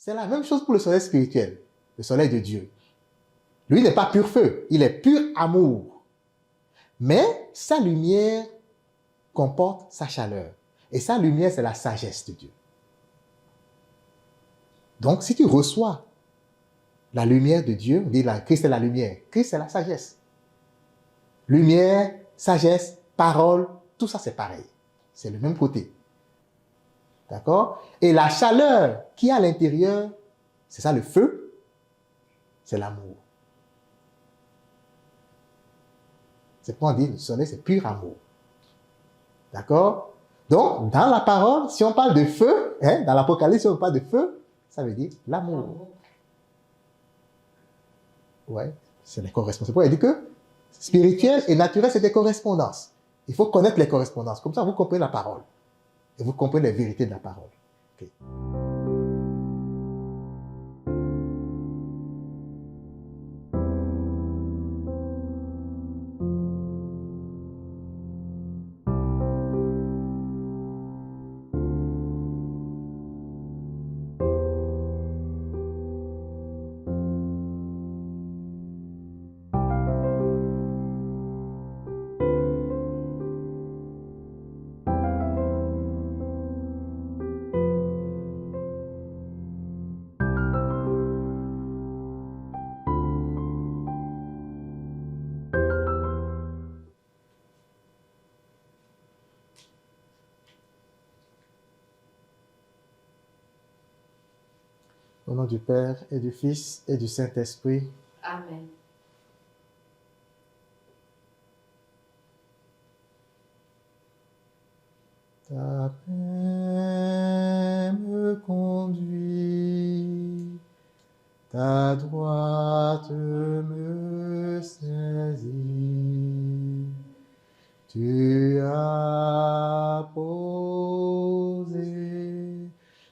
C'est la même chose pour le soleil spirituel, le soleil de Dieu. Lui n'est pas pur feu, il est pur amour. Mais sa lumière comporte sa chaleur. Et sa lumière, c'est la sagesse de Dieu. Donc, si tu reçois la lumière de Dieu, on dit là, Christ est la lumière. Christ, c'est la sagesse. Lumière, sagesse, parole, tout ça, c'est pareil. C'est le même côté. D'accord? Et la chaleur qui est à l'intérieur, c'est ça le feu, c'est l'amour. C'est pourquoi on dit le soleil, c'est pur amour. D'accord? Donc, dans la parole, si on parle de feu, dans l'Apocalypse, si on parle de feu, ça veut dire l'amour. Ouais, c'est les correspondances. C'est pourquoi il dit que spirituel et naturel, c'est des correspondances. Il faut connaître les correspondances. Comme ça, vous comprenez la parole. Et vous comprenez les vérités de la parole. Okay. Au nom du Père et du Fils et du Saint-Esprit. Amen. Ta paix me conduit, ta droite me saisit. Tu as posé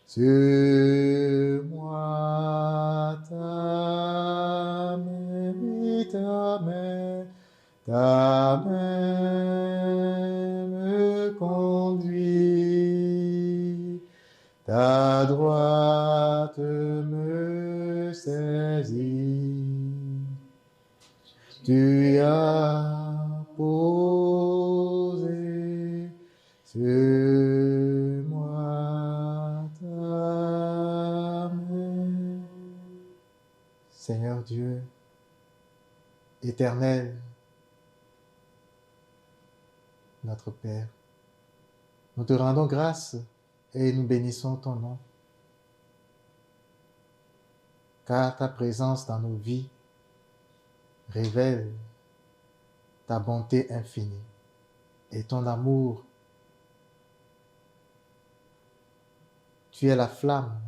sur moi ta main, ta main me conduit, ta droite me saisit. Tu as posé sur moi ta main. Seigneur Dieu, éternel, notre Père, nous te rendons grâce et nous bénissons ton nom, car ta présence dans nos vies révèle ta bonté infinie et ton amour. Tu es la flamme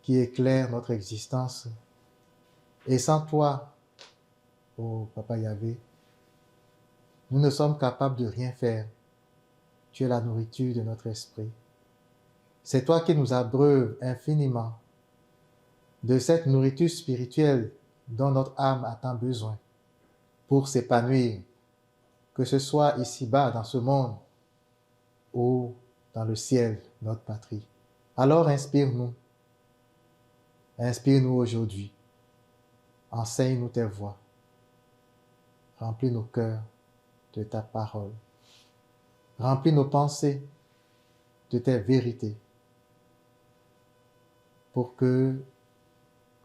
qui éclaire notre existence. Et sans toi, ô Papa Yahvé, nous ne sommes capables de rien faire. Tu es la nourriture de notre esprit. C'est toi qui nous abreuves infiniment de cette nourriture spirituelle dont notre âme a tant besoin pour s'épanouir, que ce soit ici-bas dans ce monde ou dans le ciel, notre patrie. Alors inspire-nous aujourd'hui, enseigne-nous tes voies, remplis nos cœurs de ta parole, remplis nos pensées de tes vérités, pour que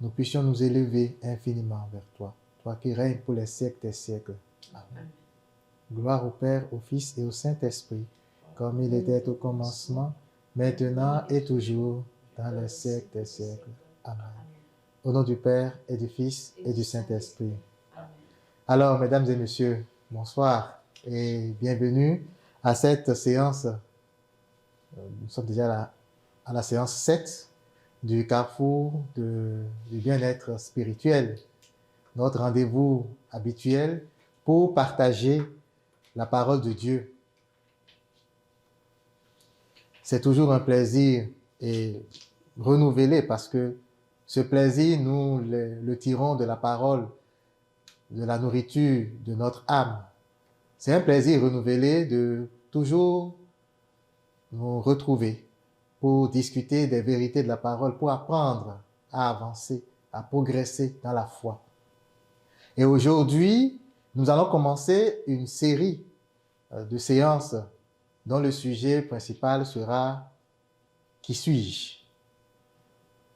nous puissions nous élever infiniment vers toi, toi qui règnes pour les siècles des siècles. Amen. Gloire au Père, au Fils et au Saint-Esprit, comme il était au commencement, maintenant et toujours, dans les siècles des siècles. Amen. Au nom du Père et du Fils et du Saint-Esprit. Alors, mesdames et messieurs, bonsoir et bienvenue à cette séance. Nous sommes déjà à la séance 7 du carrefour du bien-être spirituel, notre rendez-vous habituel pour partager la parole de Dieu. C'est toujours un plaisir et renouvelé parce que ce plaisir, nous le tirons de la parole, de la nourriture de notre âme. C'est un plaisir renouvelé de toujours nous retrouver pour discuter des vérités de la parole, pour apprendre à avancer, à progresser dans la foi. Et aujourd'hui, nous allons commencer une série de séances dont le sujet principal sera « Qui suis-je ?»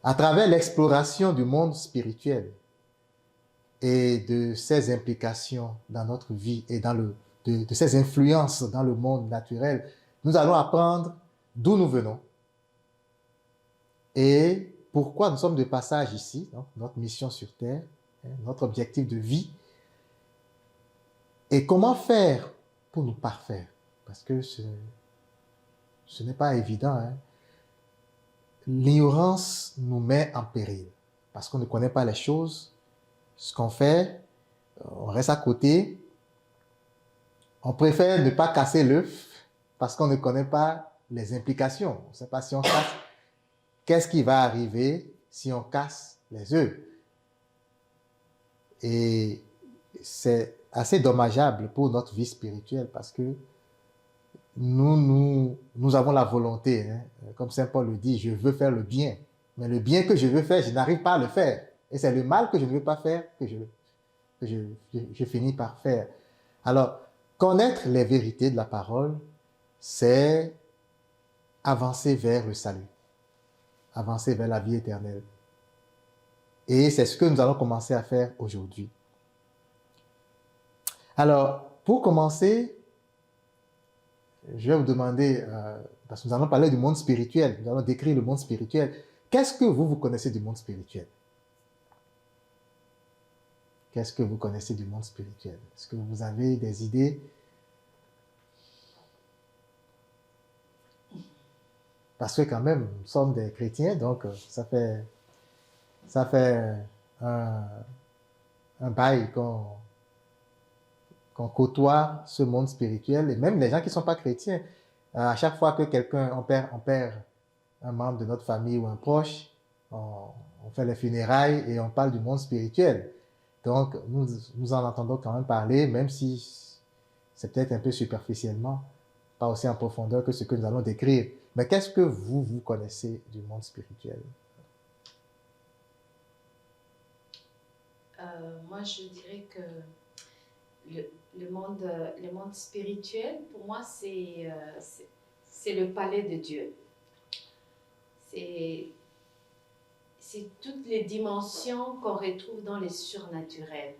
À travers l'exploration du monde spirituel et de ses implications dans notre vie et de ses influences dans le monde naturel, nous allons apprendre d'où nous venons et pourquoi nous sommes de passage ici, donc notre mission sur Terre, notre objectif de vie, et comment faire pour nous parfaire. Parce que ce n'est pas évident. Hein. L'ignorance nous met en péril parce qu'on ne connaît pas les choses. Ce qu'on fait, on reste à côté. On préfère ne pas casser l'œuf parce qu'on ne connaît pas les implications. On ne sait pas si on casse. Qu'est-ce qui va arriver si on casse les œufs? Et c'est assez dommageable pour notre vie spirituelle parce que nous avons la volonté, hein, comme Saint Paul le dit, je veux faire le bien. Mais le bien que je veux faire, je n'arrive pas à le faire. Et c'est le mal que je ne veux pas faire que je finis par faire. Alors, connaître les vérités de la parole, c'est avancer vers le salut, avancer vers la vie éternelle. Et c'est ce que nous allons commencer à faire aujourd'hui. Alors, pour commencer, je vais vous demander, parce que nous allons parler du monde spirituel, nous allons décrire le monde spirituel. Qu'est-ce que vous connaissez du monde spirituel? Qu'est-ce que vous connaissez du monde spirituel? Est-ce que vous avez des idées? Parce que quand même, nous sommes des chrétiens, donc ça fait un bail qu'on côtoie ce monde spirituel, et même les gens qui ne sont pas chrétiens, à chaque fois que on perd un membre de notre famille ou un proche, on fait les funérailles et on parle du monde spirituel. Donc, nous en entendons quand même parler, même si c'est peut-être un peu superficiellement, pas aussi en profondeur que ce que nous allons décrire. Mais qu'est-ce que vous connaissez du monde spirituel? Moi, je dirais que le monde spirituel, pour moi, c'est le palais de Dieu. C'est toutes les dimensions qu'on retrouve dans les surnaturels.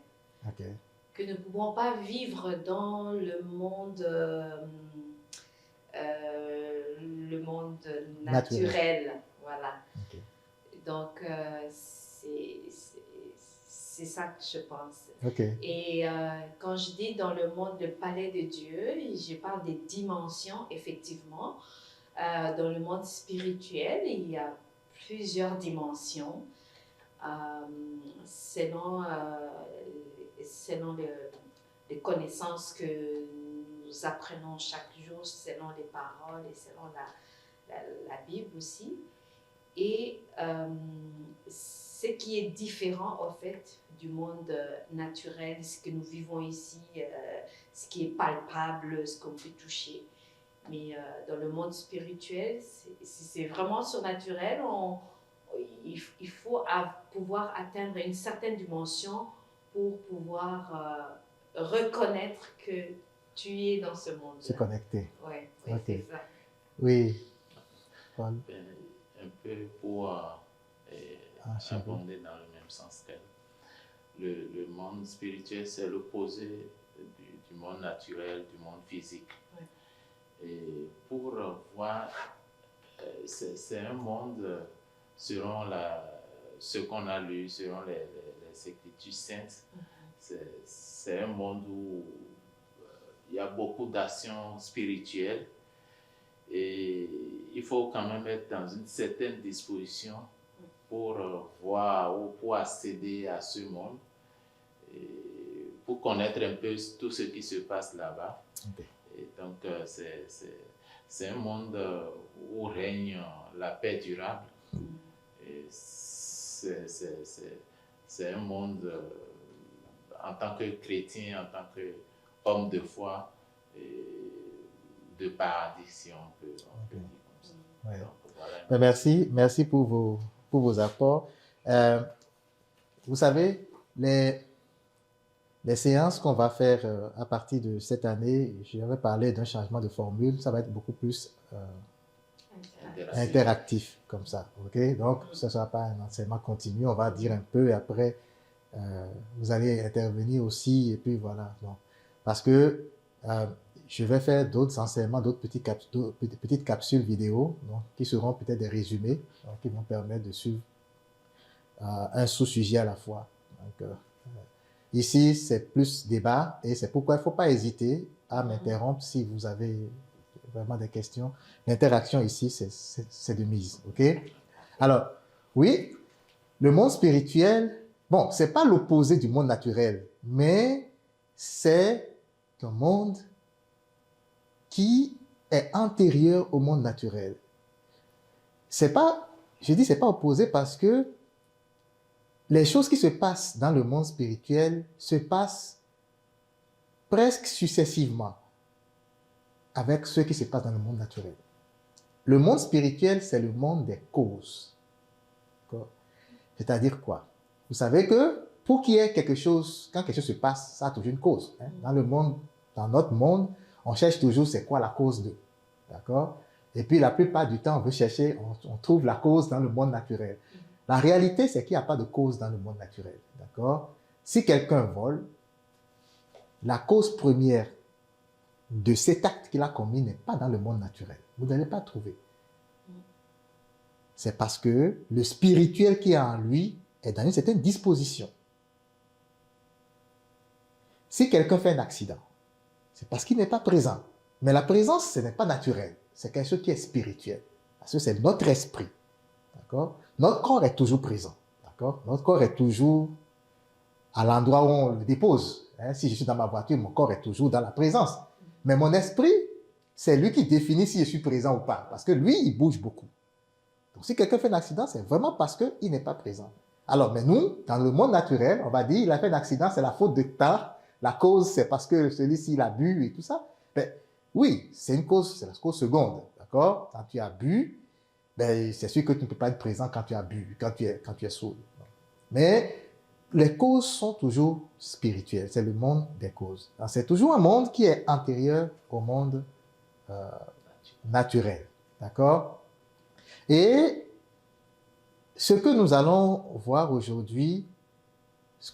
Okay. Que nous ne pouvons pas vivre dans le monde naturel. Voilà. Okay. Donc, c'est ça que je pense. Okay. Et quand je dis dans le monde, le palais de Dieu, je parle des dimensions, effectivement. Dans le monde spirituel, il y a plusieurs dimensions selon les connaissances que nous apprenons chaque jour, selon les paroles et selon la Bible aussi. Et ce qui est différent, en fait, du monde naturel, ce que nous vivons ici, ce qui est palpable, ce qu'on peut toucher. Mais dans le monde spirituel, c'est vraiment surnaturel. Il faut pouvoir atteindre une certaine dimension pour pouvoir reconnaître que tu es dans ce monde. Se connecter. Oui, Okay. C'est ça. Oui. Paul? Un peu pour abonder dans le même sens qu'elle. Le monde spirituel, c'est l'opposé du monde naturel, du monde physique. Oui. Et pour voir, c'est un monde, selon ce qu'on a lu, selon les Écritures saintes, c'est un monde où il y a beaucoup d'actions spirituelles. Et il faut quand même être dans une certaine disposition pour voir ou pour accéder à ce monde, et pour connaître un peu tout ce qui se passe là-bas. Okay. Et donc, c'est un monde où règne la paix durable. Et c'est un monde, en tant que chrétien, en tant qu'homme de foi, de paradis, si on peut dire comme ça. Ouais. Donc, Voilà. Merci pour vos apports. Vous savez, les séances qu'on va faire à partir de cette année, je vais parler d'un changement de formule, ça va être beaucoup plus interactif comme ça. Ok? Donc, ce ne sera pas un enseignement continu, on va dire un peu et après, vous allez intervenir aussi et puis voilà. Donc, parce que je vais faire d'autres enseignements, d'autres petites capsules vidéo donc, qui seront peut-être des résumés donc, qui vont permettre de suivre un sous-sujet à la fois. Donc, ici, c'est plus débat et c'est pourquoi il ne faut pas hésiter à m'interrompre si vous avez vraiment des questions. L'interaction ici, c'est de mise. OK? Alors, oui, le monde spirituel, bon, ce n'est pas l'opposé du monde naturel, mais c'est un monde qui est antérieur au monde naturel. C'est pas, je dis c'est pas opposé parce que les choses qui se passent dans le monde spirituel se passent presque successivement avec ce qui se passe dans le monde naturel. Le monde spirituel, c'est le monde des causes. C'est-à-dire quoi? Vous savez que pour qu'il y ait quelque chose, quand quelque chose se passe, ça a toujours une cause. Hein? Dans notre monde, on cherche toujours c'est quoi la cause de. D'accord? Et puis la plupart du temps, on veut chercher, on trouve la cause dans le monde naturel. La réalité, c'est qu'il n'y a pas de cause dans le monde naturel. D'accord? Si quelqu'un vole, la cause première de cet acte qu'il a commis n'est pas dans le monde naturel. Vous n'allez pas trouver. C'est parce que le spirituel qui est en lui est dans une certaine disposition. Si quelqu'un fait un accident, c'est parce qu'il n'est pas présent. Mais la présence, ce n'est pas naturel. C'est quelque chose qui est spirituel. Parce que c'est notre esprit. D'accord? Notre corps est toujours présent. D'accord? Notre corps est toujours à l'endroit où on le dépose. Hein? Si je suis dans ma voiture, mon corps est toujours dans la présence. Mais mon esprit, c'est lui qui définit si je suis présent ou pas. Parce que lui, il bouge beaucoup. Donc, si quelqu'un fait un accident, c'est vraiment parce qu'il n'est pas présent. Alors, mais nous, dans le monde naturel, on va dire, il a fait un accident, c'est la faute de temps. La cause, c'est parce que celui-ci, il a bu et tout ça. Ben, oui, c'est une cause, c'est la cause seconde. D'accord? Quand tu as bu, ben, c'est sûr que tu ne peux pas être présent quand tu as bu, quand tu es saoul. Mais les causes sont toujours spirituelles. C'est le monde des causes. C'est toujours un monde qui est antérieur au monde naturel. D'accord? Et ce que nous allons voir aujourd'hui,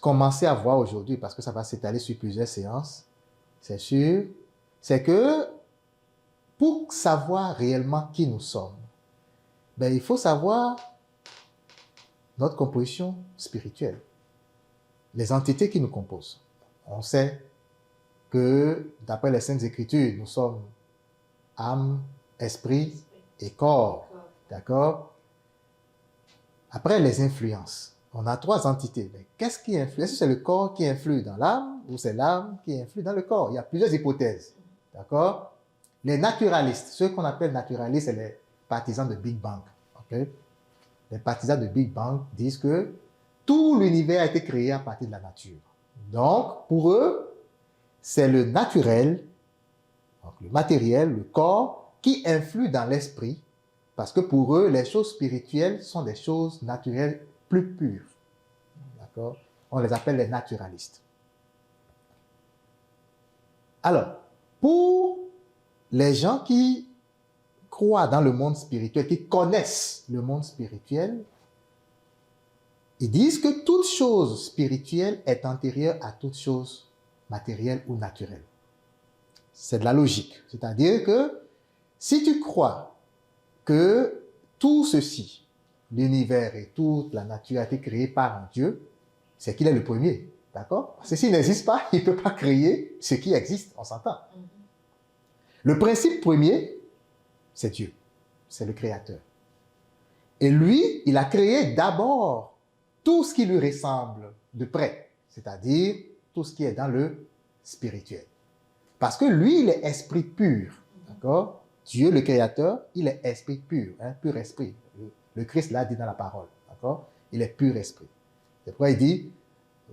commencer à voir aujourd'hui, parce que ça va s'étaler sur plusieurs séances, c'est sûr, c'est que pour savoir réellement qui nous sommes, ben, il faut savoir notre composition spirituelle, les entités qui nous composent. On sait que, d'après les Saintes Écritures, nous sommes âme, esprit et corps. D'accord? Après, les influences. On a 3 entités. Mais qu'est-ce qui influe? Est-ce que c'est le corps qui influe dans l'âme ou c'est l'âme qui influe dans le corps? Il y a plusieurs hypothèses. D'accord? Les naturalistes, ceux qu'on appelle naturalistes, c'est les partisans de Big Bang. Okay? Les partisans de Big Bang disent que tout l'univers a été créé à partir de la nature. Donc, pour eux, c'est le naturel, donc le matériel, le corps, qui influe dans l'esprit, parce que pour eux, les choses spirituelles sont des choses naturelles plus pures. D'accord? On les appelle les naturalistes. Alors, pour les gens qui croient dans le monde spirituel, qui connaissent le monde spirituel, ils disent que toute chose spirituelle est antérieure à toute chose matérielle ou naturelle. C'est de la logique. C'est-à-dire que si tu crois que tout ceci, l'univers et toute la nature a été créée par un Dieu, c'est qu'il est le premier. D'accord? Parce que s'il n'existe pas, il ne peut pas créer ce qui existe. On s'entend. Le principe premier, c'est Dieu. C'est le Créateur. Et lui, il a créé d'abord tout ce qui lui ressemble de près. C'est-à-dire tout ce qui est dans le spirituel. Parce que lui, il est esprit pur. D'accord? Dieu, le Créateur, il est esprit pur, hein, pur esprit. Le Christ l'a dit dans la parole. D'accord? Il est pur esprit. C'est pourquoi il dit,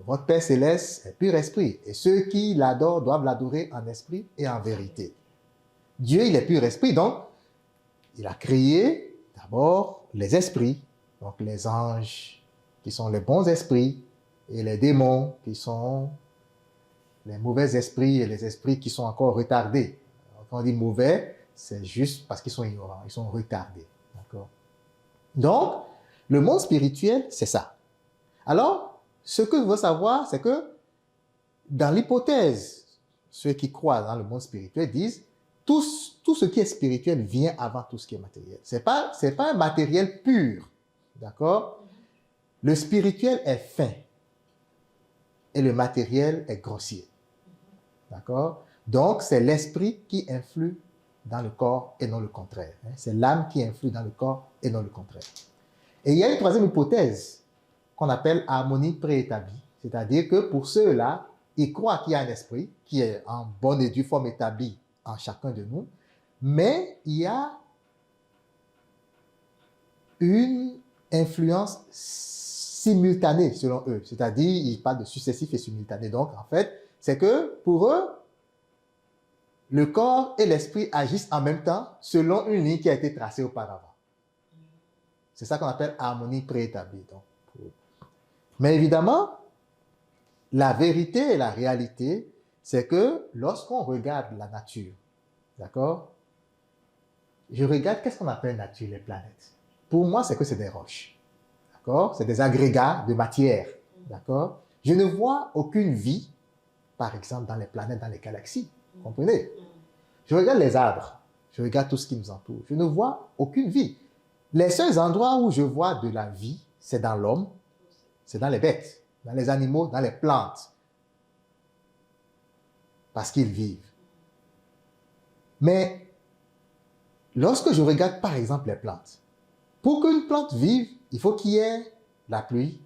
votre Père céleste est pur esprit. Et ceux qui l'adorent doivent l'adorer en esprit et en vérité. Dieu, il est pur esprit. Donc, il a créé D'abord, les esprits, donc les anges qui sont les bons esprits et les démons qui sont les mauvais esprits et les esprits qui sont encore retardés. Alors, quand on dit mauvais, c'est juste parce qu'ils sont ignorants, ils sont retardés. D'accord? Donc, le monde spirituel, c'est ça. Alors, ce que je veux savoir, c'est que dans l'hypothèse, ceux qui croient dans le monde spirituel disent tout ce qui est spirituel vient avant tout ce qui est matériel. C'est pas un matériel pur. D'accord? Le spirituel est fin et le matériel est grossier. D'accord? Donc, c'est l'esprit qui influe dans le corps et non le contraire. C'est l'âme qui influe dans le corps et non le contraire. Et il y a une troisième hypothèse qu'on appelle harmonie préétablie. C'est-à-dire que pour ceux-là, ils croient qu'il y a un esprit qui est en bonne et due forme établi en chacun de nous, mais il y a une influence simultanée selon eux. C'est-à-dire, ils parlent de successif et simultané. Donc, en fait, c'est que pour eux, le corps et l'esprit agissent en même temps selon une ligne qui a été tracée auparavant. C'est ça qu'on appelle harmonie préétablie. Donc. Mais évidemment, la vérité et la réalité, c'est que lorsqu'on regarde la nature, d'accord? Je regarde qu'est-ce qu'on appelle nature, les planètes. Pour moi, c'est que c'est des roches, d'accord? C'est des agrégats de matière, d'accord? Je ne vois aucune vie, par exemple, dans les planètes, dans les galaxies. Vous comprenez? Je regarde les arbres, je regarde tout ce qui nous entoure. Je ne vois aucune vie. Les seuls endroits où je vois de la vie, c'est dans l'homme, c'est dans les bêtes, dans les animaux, dans les plantes. Parce qu'ils vivent. Mais lorsque je regarde par exemple les plantes, pour qu'une plante vive, il faut qu'il y ait la pluie,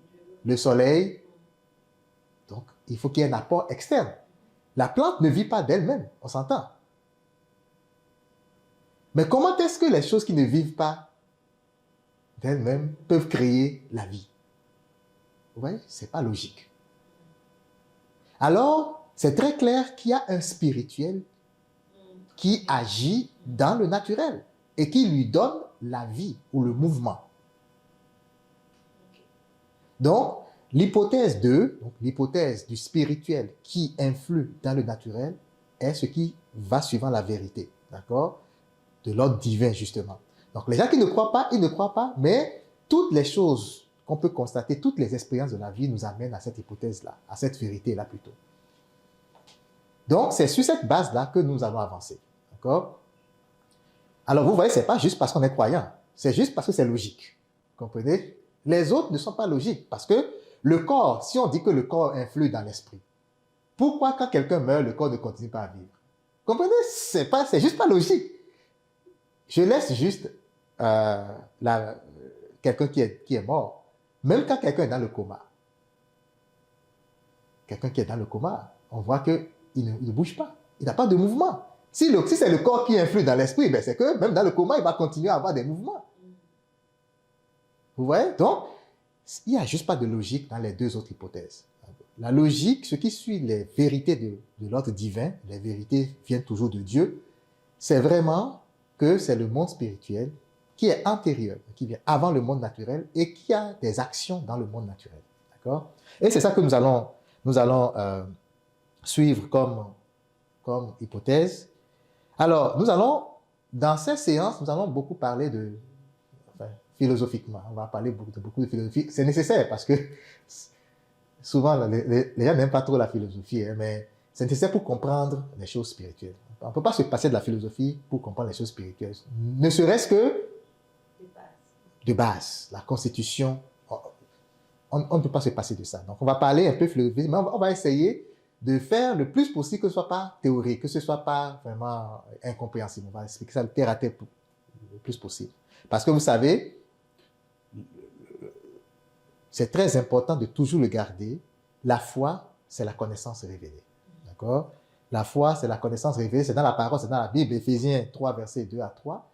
le soleil. Donc, il faut qu'il y ait un apport externe. La plante ne vit pas d'elle-même, on s'entend. Mais comment est-ce que les choses qui ne vivent pas d'elles-mêmes peuvent créer la vie? Vous voyez, ce n'est pas logique. Alors, c'est très clair qu'il y a un spirituel qui agit dans le naturel et qui lui donne la vie ou le mouvement. Donc, l'hypothèse 2, donc l'hypothèse du spirituel qui influe dans le naturel, est ce qui va suivant la vérité, d'accord? De l'ordre divin, justement. Donc, les gens qui ne croient pas, ils ne croient pas, mais toutes les choses qu'on peut constater, toutes les expériences de la vie nous amènent à cette hypothèse-là, à cette vérité-là plutôt. Donc, c'est sur cette base-là que nous allons avancer, d'accord? Alors, vous voyez, ce n'est pas juste parce qu'on est croyant, c'est juste parce que c'est logique, vous comprenez? Les autres ne sont pas logiques, parce que le corps, si on dit que le corps influe dans l'esprit, pourquoi quand quelqu'un meurt, le corps ne continue pas à vivre? Vous comprenez? C'est juste pas logique. Je laisse juste quelqu'un qui est mort, même quand quelqu'un est dans le coma. Quelqu'un qui est dans le coma, on voit qu'il ne bouge pas, il n'a pas de mouvement. Si c'est le corps qui influe dans l'esprit, ben c'est que même dans le coma, il va continuer à avoir des mouvements. Vous voyez? Donc, il n'y a juste pas de logique dans les deux autres hypothèses. La logique, ce qui suit les vérités de l'ordre divin, les vérités viennent toujours de Dieu, c'est vraiment que c'est le monde spirituel qui est antérieur, qui vient avant le monde naturel et qui a des actions dans le monde naturel. D'accord? Et c'est ça que nous allons suivre comme hypothèse. Alors, dans cette séance, nous allons beaucoup parler philosophiquement. On va parler beaucoup de philosophie. C'est nécessaire parce que souvent, les gens n'aiment pas trop la philosophie, mais c'est nécessaire pour comprendre les choses spirituelles. On ne peut pas se passer de la philosophie pour comprendre les choses spirituelles. Ne serait-ce que de base, la constitution. On ne peut pas se passer de ça. Donc, on va parler un peu philosophie, mais on va essayer de faire le plus possible que ce ne soit pas théorique, que ce ne soit pas vraiment incompréhensible. On va expliquer ça terre à terre le plus possible. Parce que vous savez, c'est très important de toujours le garder. La foi, c'est la connaissance révélée. D'accord? La foi, c'est la connaissance révélée. C'est dans la parole, c'est dans la Bible. Éphésiens 3, versets 2 à 3.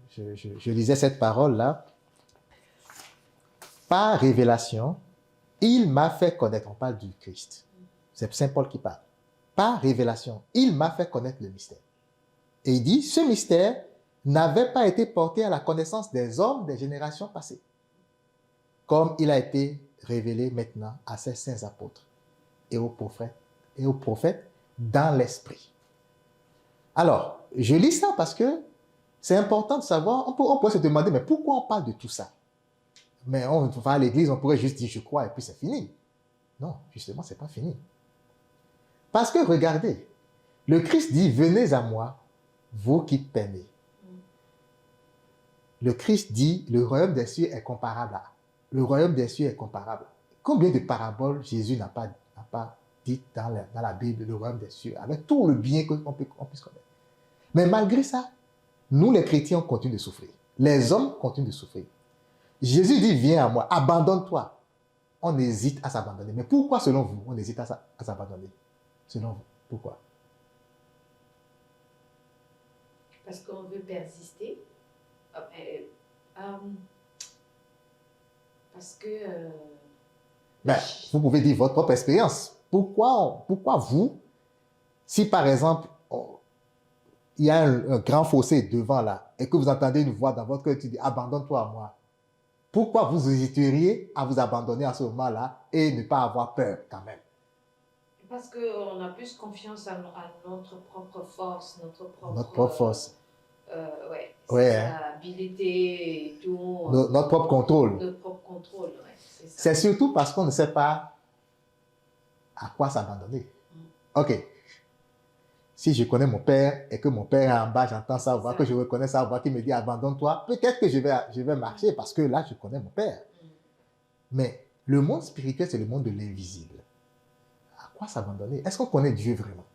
Je lisais cette parole-là. Par révélation, il m'a fait connaître. On parle du Christ. C'est Saint Paul qui parle. Par révélation, il m'a fait connaître le mystère. Et il dit, ce mystère n'avait pas été porté à la connaissance des hommes des générations passées, comme il a été révélé maintenant à ses saints apôtres et aux prophètes dans l'esprit. Alors, je lis ça parce que c'est important de savoir, on pourrait se demander, mais pourquoi on parle de tout ça? Mais on va à l'église, on pourrait juste dire je crois et puis c'est fini. Non, justement, c'est pas fini. Parce que regardez, le Christ dit, venez à moi, vous qui peinez. Le Christ dit, le royaume des cieux est comparable à. Le royaume des cieux est comparable. Combien de paraboles Jésus n'a pas dites dans la Bible, le royaume des cieux, avec tout le bien qu'on puisse connaître. Mais malgré ça, nous les chrétiens, on continue de souffrir. Les hommes continuent de souffrir. Jésus dit, viens à moi, abandonne-toi. On hésite à s'abandonner. Mais pourquoi, selon vous, on hésite à s'abandonner? Selon vous, pourquoi? Parce qu'on veut persister. Parce que... Vous pouvez dire votre propre expérience. Pourquoi vous, si par exemple, il y a un grand fossé devant là, et que vous entendez une voix dans votre cœur qui dit, abandonne-toi à moi, pourquoi vous hésiteriez à vous abandonner à ce moment-là et ne pas avoir peur quand même? Parce qu'on a plus confiance à notre propre force, notre propre force. Habilité et tout. Notre propre contrôle. Notre propre contrôle, ouais, c'est ça. C'est surtout parce qu'on ne sait pas à quoi s'abandonner. Ok. Si je connais mon père et que mon père est en bas, j'entends sa voix, que je reconnais sa voix qui me dit abandonne-toi, peut-être que je vais marcher parce que là, je connais mon père. Mais le monde spirituel, c'est le monde de l'invisible. À quoi s'abandonner? Est-ce qu'on connaît Dieu vraiment?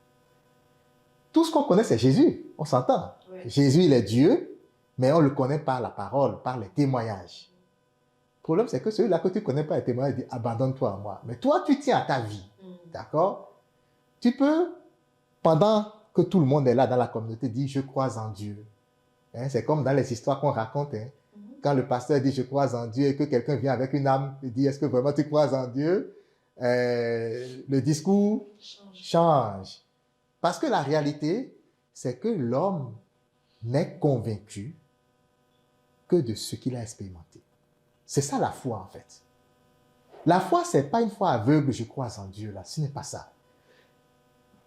Tout ce qu'on connaît, c'est Jésus. On s'entend. Oui. Jésus, il est Dieu, mais on le connaît par la parole, par les témoignages. Le problème, c'est que celui-là que tu ne connais pas les témoignages, il dit abandonne-toi à moi. Mais toi, tu tiens à ta vie. D'accord? Tu peux, pendant que tout le monde est là dans la communauté, dire je crois en Dieu. Hein, c'est comme dans les histoires qu'on raconte. Hein. Quand le pasteur dit je crois en Dieu et que quelqu'un vient avec une âme et dit est-ce que vraiment tu crois en Dieu? Le discours change. Parce que la réalité, c'est que l'homme n'est convaincu que de ce qu'il a expérimenté. C'est ça la foi en fait. La foi, ce n'est pas une foi aveugle, je crois en Dieu, là. Ce n'est pas ça.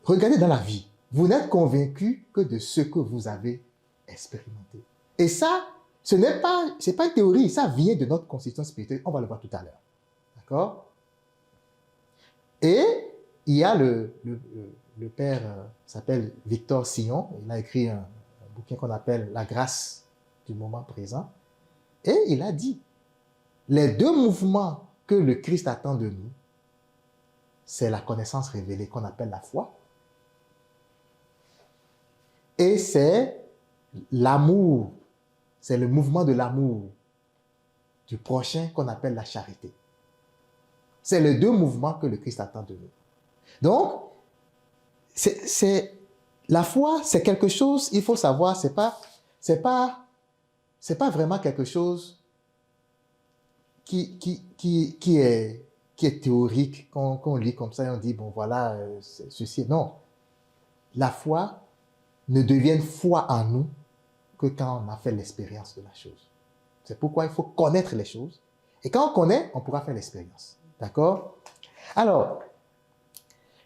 Regardez dans la vie. Vous n'êtes convaincu que de ce que vous avez expérimenté. Et ça, c'est pas une théorie, ça vient de notre constitution spirituelle. On va le voir tout à l'heure. D'accord? Et il y a le père s'appelle Victor Sillon. Il a écrit un bouquin qu'on appelle La grâce du moment présent. Et il a dit, les deux mouvements que le Christ attend de nous, c'est la connaissance révélée qu'on appelle la foi. Et c'est l'amour, c'est le mouvement de l'amour du prochain qu'on appelle la charité. C'est les deux mouvements que le Christ attend de nous. Donc, la foi, c'est quelque chose, il faut savoir, c'est pas vraiment quelque chose qui est théorique, qu'on lit comme ça et on dit, bon voilà, ceci. Non. La foi ne devient foi en nous que quand on a fait l'expérience de la chose. C'est pourquoi il faut connaître les choses. Et quand on connaît, on pourra faire l'expérience. D'accord? Alors,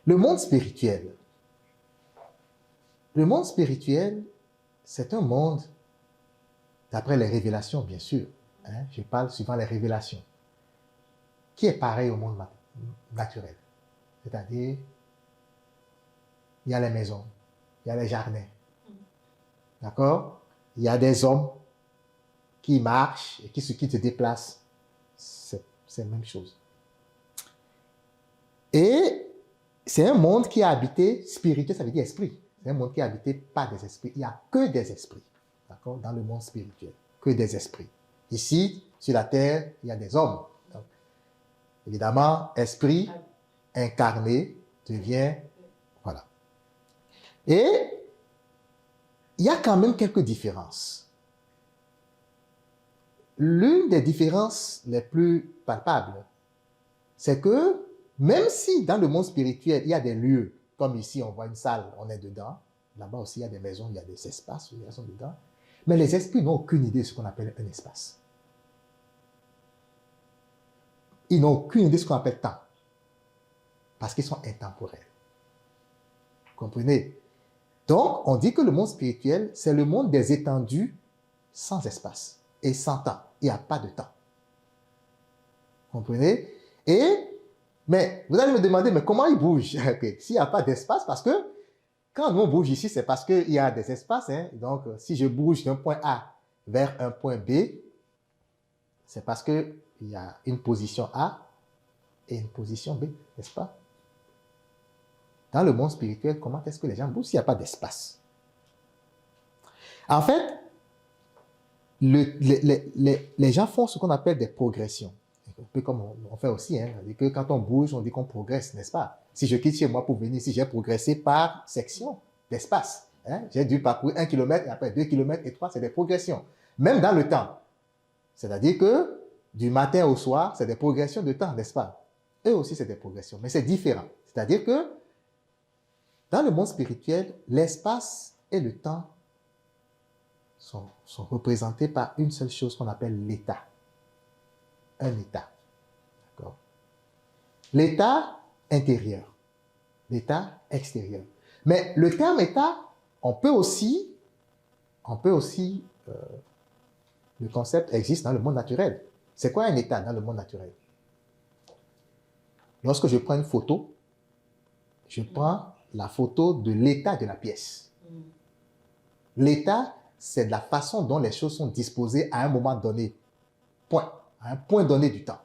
le monde spirituel, c'est un monde, d'après les révélations, bien sûr, hein, je parle suivant les révélations, qui est pareil au monde naturel. C'est-à-dire, il y a les maisons, il y a les jardins. D'accord? Il y a des hommes qui marchent et qui se déplacent. C'est la même chose. Et c'est un monde qui est habité, spirituel, ça veut dire esprit. C'est un monde qui est habité par des esprits. Il n'y a que des esprits. D'accord? Dans le monde spirituel. Que des esprits. Ici, sur la terre, il y a des hommes. Donc, évidemment, esprit incarné devient... Voilà. Et il y a quand même quelques différences. L'une des différences les plus palpables, c'est que même si dans le monde spirituel, il y a des lieux, comme ici, on voit une salle, on est dedans, là-bas aussi, il y a des maisons, il y a des espaces, où ils sont dedans. Mais les esprits n'ont aucune idée de ce qu'on appelle un espace. Ils n'ont aucune idée de ce qu'on appelle temps. Parce qu'ils sont intemporels. Vous comprenez? Donc, on dit que le monde spirituel, c'est le monde des étendues sans espace et sans temps. Il n'y a pas de temps. Vous comprenez? Mais vous allez me demander, mais comment il bouge? S'il n'y a pas d'espace, parce que quand nous on bouge ici, c'est parce qu'il y a des espaces. Hein? Donc, si je bouge d'un point A vers un point B, c'est parce qu'il y a une position A et une position B, n'est-ce pas? Dans le monde spirituel, comment est-ce que les gens bougent s'il n'y a pas d'espace? En fait, les gens font ce qu'on appelle des progressions. Un peu comme on fait aussi, hein. Que quand on bouge, on dit qu'on progresse, n'est-ce pas? Si je quitte chez moi pour venir ici, j'ai progressé par section d'espace. Hein? J'ai dû parcourir 1 kilomètre, et après 2 kilomètres et 3, c'est des progressions. Même dans le temps. C'est-à-dire que du matin au soir, c'est des progressions de temps, n'est-ce pas? Eux aussi, c'est des progressions, mais c'est différent. C'est-à-dire que dans le monde spirituel, l'espace et le temps sont représentés par une seule chose qu'on appelle l'état. Un état. D'accord? L'état intérieur. L'état extérieur. Mais le terme état, on peut aussi, le concept existe dans le monde naturel. C'est quoi un état dans le monde naturel? Lorsque je prends une photo, je prends la photo de l'état de la pièce. L'état, c'est la façon dont les choses sont disposées à un moment donné. Point. À un point donné du temps.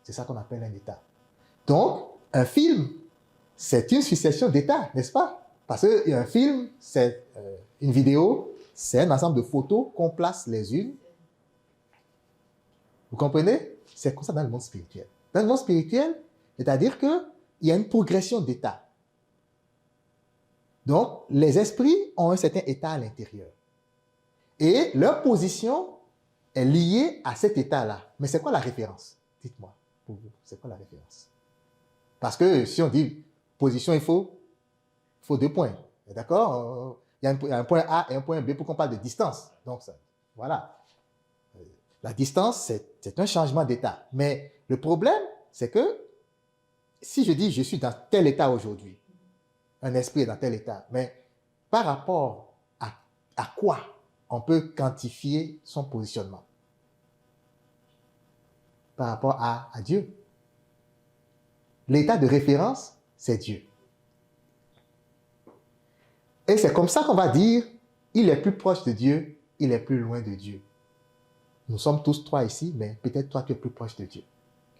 C'est ça qu'on appelle un état. Donc, un film, c'est une succession d'états, n'est-ce pas? Parce qu'un film, c'est une vidéo, c'est un ensemble de photos qu'on place les unes. Vous comprenez? C'est comme ça dans le monde spirituel. Dans le monde spirituel, c'est-à-dire qu'il y a une progression d'états. Donc, les esprits ont un certain état à l'intérieur. Et leur position est liée à cet état-là. Mais c'est quoi la référence? Dites-moi, pour vous, c'est quoi la référence? Parce que si on dit position, il faut 2 points. D'accord? Il y a un point A et un point B pour qu'on parle de distance. Donc, ça, voilà. La distance, c'est un changement d'état. Mais le problème, c'est que si je dis je suis dans tel état aujourd'hui, un esprit est dans tel état, mais par rapport à quoi on peut quantifier son positionnement? Par rapport à Dieu. L'état de référence, c'est Dieu. Et c'est comme ça qu'on va dire, il est plus proche de Dieu, il est plus loin de Dieu. Nous sommes tous 3 ici, mais peut-être toi tu es plus proche de Dieu.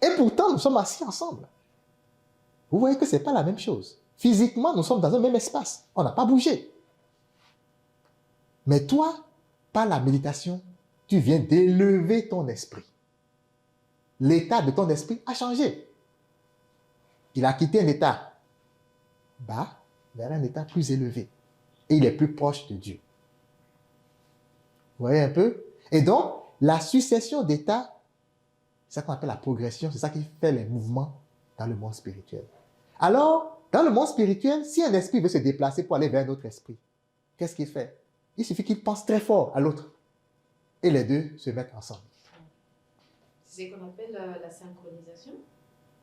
Et pourtant, nous sommes assis ensemble. Vous voyez que ce n'est pas la même chose. Physiquement, nous sommes dans un même espace. On n'a pas bougé. Mais toi, par la méditation, tu viens d'élever ton esprit. L'état de ton esprit a changé. Il a quitté un état bas vers un état plus élevé. Et il est plus proche de Dieu. Vous voyez un peu? Et donc, la succession d'états, c'est ça qu'on appelle la progression, c'est ça qui fait les mouvements dans le monde spirituel. Alors, dans le monde spirituel, si un esprit veut se déplacer pour aller vers un autre esprit, qu'est-ce qu'il fait? Il suffit qu'il pense très fort à l'autre. Et les deux se mettent ensemble. C'est ce qu'on appelle la synchronisation?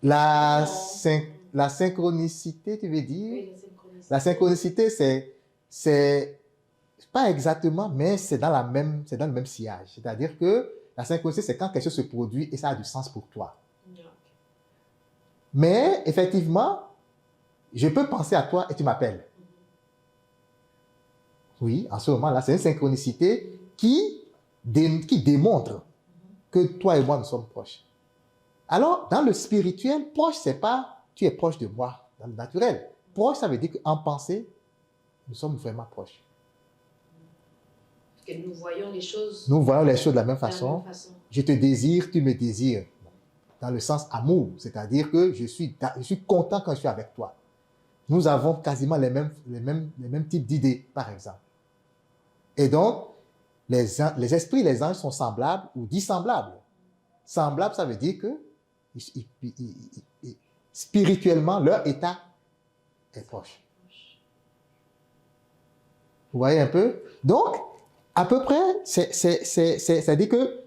La synchronicité, tu veux dire? Oui, la synchronicité. La synchronicité, c'est pas exactement, mais c'est dans le même sillage. C'est-à-dire que la synchronicité, c'est quand quelque chose se produit et ça a du sens pour toi. Okay. Mais, effectivement, je peux penser à toi et tu m'appelles. Oui, en ce moment-là, c'est une synchronicité qui démontre que toi et moi, nous sommes proches. Alors, dans le spirituel, proche, c'est pas tu es proche de moi, dans le naturel. Proche, ça veut dire qu'en pensée, nous sommes vraiment proches. Que nous voyons les choses. Nous voyons les choses de la même façon. Je te désire, tu me désires. Dans le sens amour, c'est-à-dire que je suis content quand je suis avec toi. Nous avons quasiment les mêmes types d'idées, par exemple. Et donc, les esprits, les anges sont semblables ou dissemblables. Semblable, ça veut dire que spirituellement, leur état est proche. Vous voyez un peu? Donc, À peu près, c'est-à-dire que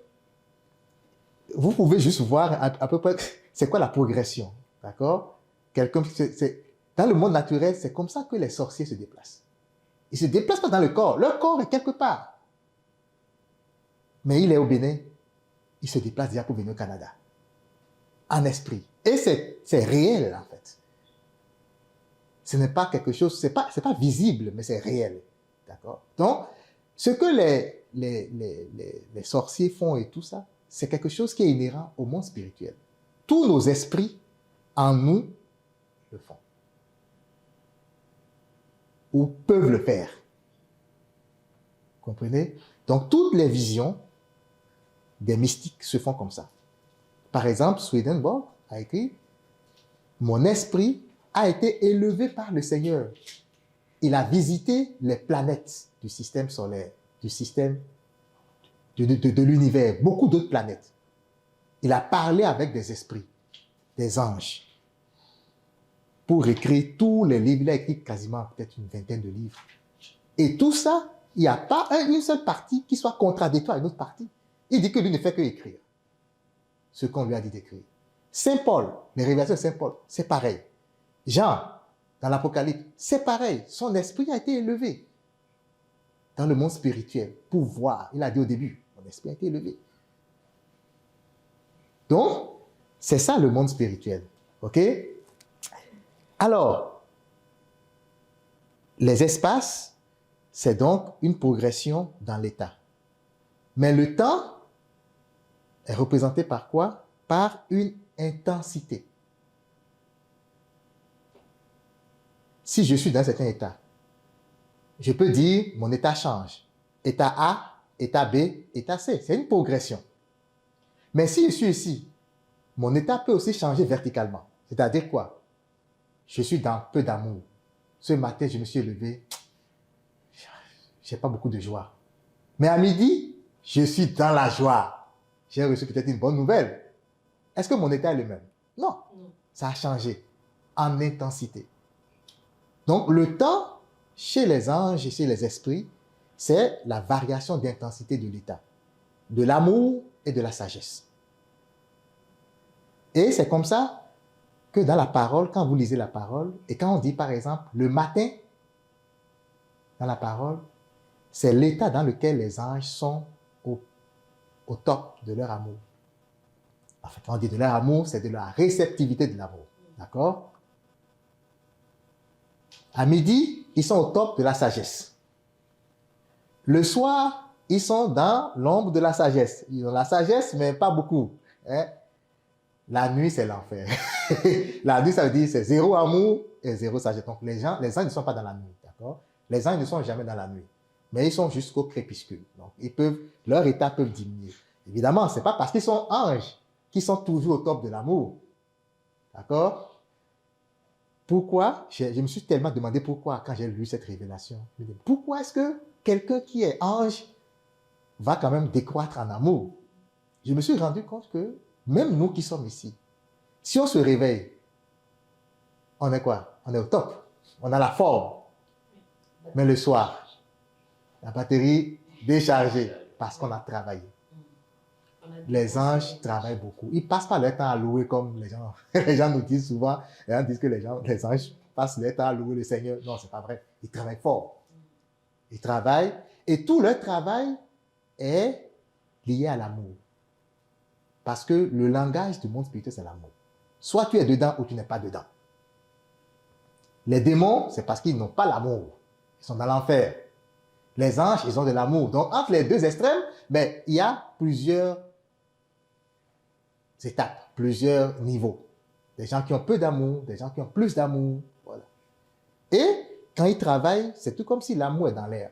vous pouvez juste voir à peu près c'est quoi la progression. D'accord? Dans le monde naturel, c'est comme ça que les sorciers se déplacent. Ils ne se déplacent pas dans le corps. Leur corps est quelque part. Mais il est au Bénin. Il se déplace déjà pour venir au Canada. En esprit. Et c'est réel, en fait. Ce n'est pas quelque chose, c'est pas visible, mais c'est réel. D'accord? Donc, ce que les sorciers font et tout ça, c'est quelque chose qui est inhérent au monde spirituel. Tous nos esprits en nous le font. Ou peuvent le faire. Comprenez? Donc, toutes les visions des mystiques se font comme ça. Par exemple, Swedenborg a écrit « Mon esprit a été élevé par le Seigneur. Il a visité les planètes du système solaire, du système de l'univers, beaucoup d'autres planètes. Il a parlé avec des esprits, des anges, pour écrire tous les livres. Il a écrit quasiment peut-être une vingtaine de livres. Et tout ça, il n'y a pas une seule partie qui soit contradictoire à une autre partie. Il dit que lui ne fait que écrire ce qu'on lui a dit d'écrire. Saint Paul, les révélations de Saint Paul, c'est pareil. Jean, dans l'Apocalypse, c'est pareil. Son esprit a été élevé dans le monde spirituel pour voir. Il a dit au début, mon esprit a été élevé. Donc, c'est ça le monde spirituel. OK? Alors, les espaces, c'est donc une progression dans l'état. Mais le temps est représenté par quoi? Par une intensité. Si je suis dans un certain état, je peux dire mon état change. État A, état B, état C. C'est une progression. Mais si je suis ici, mon état peut aussi changer verticalement. C'est-à-dire quoi? Je suis dans peu d'amour. Ce matin, je me suis levé. Je n'ai pas beaucoup de joie. Mais à midi, je suis dans la joie. J'ai reçu peut-être une bonne nouvelle. Est-ce que mon état est le même? Non. Ça a changé en intensité. Donc, le temps, chez les anges et chez les esprits, c'est la variation d'intensité de l'état, de l'amour et de la sagesse. Et c'est comme ça que dans la parole, quand vous lisez la parole, et quand on dit par exemple le matin, dans la parole, c'est l'état dans lequel les anges sont au top de leur amour. En fait, quand on dit de leur amour, c'est de la réceptivité de l'amour. D'accord? À midi, ils sont au top de la sagesse. Le soir, ils sont dans l'ombre de la sagesse. Ils ont la sagesse, mais pas beaucoup. Hein? La nuit, c'est l'enfer. La nuit, ça veut dire c'est zéro amour et zéro sagesse. Donc, les anges ne sont pas dans la nuit. D'accord? Les anges ne sont jamais dans la nuit. Mais ils sont jusqu'au crépuscule. Donc, leur état peut diminuer. Évidemment, ce n'est pas parce qu'ils sont anges qu'ils sont toujours au top de l'amour. D'accord? Pourquoi? Je me suis tellement demandé pourquoi quand j'ai lu cette révélation. Je me dis, pourquoi est-ce que quelqu'un qui est ange va quand même décroître en amour? Je me suis rendu compte que même nous qui sommes ici, si on se réveille, on est quoi? On est au top. On a la forme. Mais le soir, la batterie déchargée parce qu'on a travaillé. Les anges travaillent beaucoup. Ils ne passent pas leur temps à louer comme les gens. Les gens nous disent souvent, les gens disent que les anges passent leur temps à louer le Seigneur. Non, ce n'est pas vrai. Ils travaillent fort. Ils travaillent et tout leur travail est lié à l'amour. Parce que le langage du monde spirituel, c'est l'amour. Soit tu es dedans ou tu n'es pas dedans. Les démons, c'est parce qu'ils n'ont pas l'amour. Ils sont dans l'enfer. Les anges, ils ont de l'amour. Donc, entre les deux extrêmes, il y a plusieurs étapes, plusieurs niveaux. Des gens qui ont peu d'amour, des gens qui ont plus d'amour. Voilà. Et quand ils travaillent, c'est tout comme si l'amour est dans l'air.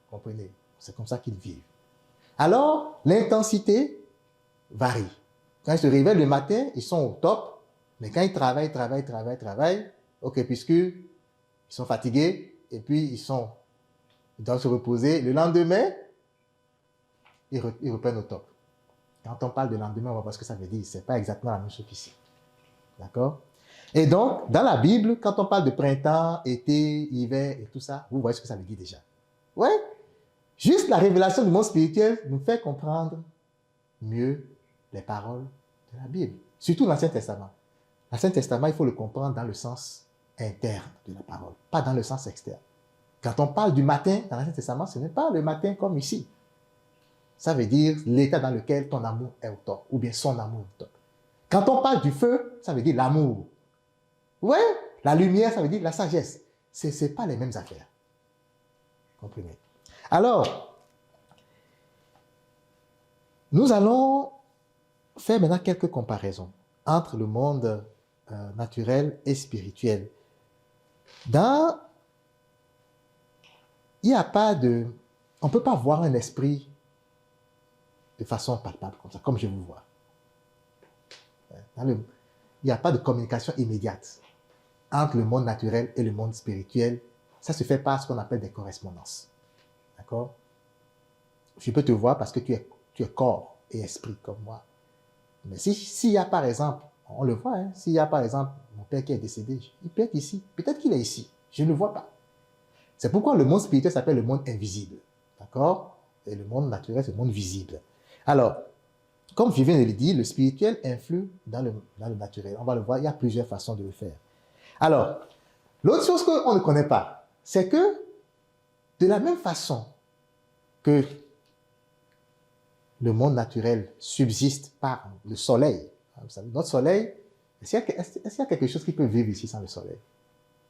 Vous comprenez? C'est comme ça qu'ils vivent. Alors, l'intensité varie. Quand ils se réveillent le matin, ils sont au top. Mais quand ils travaillent, ok, puisqu'ils sont fatigués, et puis ils doivent se reposer. Le lendemain, ils reprennent au top. Quand on parle de lendemain, on va voir ce que ça veut dire. Ce n'est pas exactement la même chose qu'ici. D'accord? Et donc, dans la Bible, quand on parle de printemps, été, hiver et tout ça, vous voyez ce que ça veut dire déjà. Ouais? Juste la révélation du monde spirituel nous fait comprendre mieux les paroles de la Bible. Surtout l'Ancien Testament. L'Ancien Testament, il faut le comprendre dans le sens interne de la parole, pas dans le sens externe. Quand on parle du matin dans l'Ancien Testament, ce n'est pas le matin comme ici. Ça veut dire l'état dans lequel ton amour est au top, ou bien son amour est au top. Quand on parle du feu, ça veut dire l'amour. Ouais, la lumière, ça veut dire la sagesse. Ce n'est pas les mêmes affaires. Comprenez? Alors, nous allons faire maintenant quelques comparaisons entre le monde naturel et spirituel. Il n'y a pas de... On ne peut pas voir un esprit de façon palpable comme ça, comme je vous vois. Il n'y a pas de communication immédiate entre le monde naturel et le monde spirituel. Ça se fait par ce qu'on appelle des correspondances. D'accord? Je peux te voir parce que tu es corps et esprit comme moi. Mais s'il y a par exemple, on le voit, hein, s'il y a par exemple mon père qui est décédé, il peut être ici. Peut-être qu'il est ici. Je ne le vois pas. C'est pourquoi le monde spirituel s'appelle le monde invisible. D'accord? Et le monde naturel, c'est le monde visible. Alors, comme je viens de le dire, le spirituel influe dans le naturel. On va le voir, il y a plusieurs façons de le faire. Alors, l'autre chose qu'on ne connaît pas, c'est que de la même façon que le monde naturel subsiste par le soleil, vous savez, notre soleil, est-ce qu'il y a quelque chose qui peut vivre ici sans le soleil?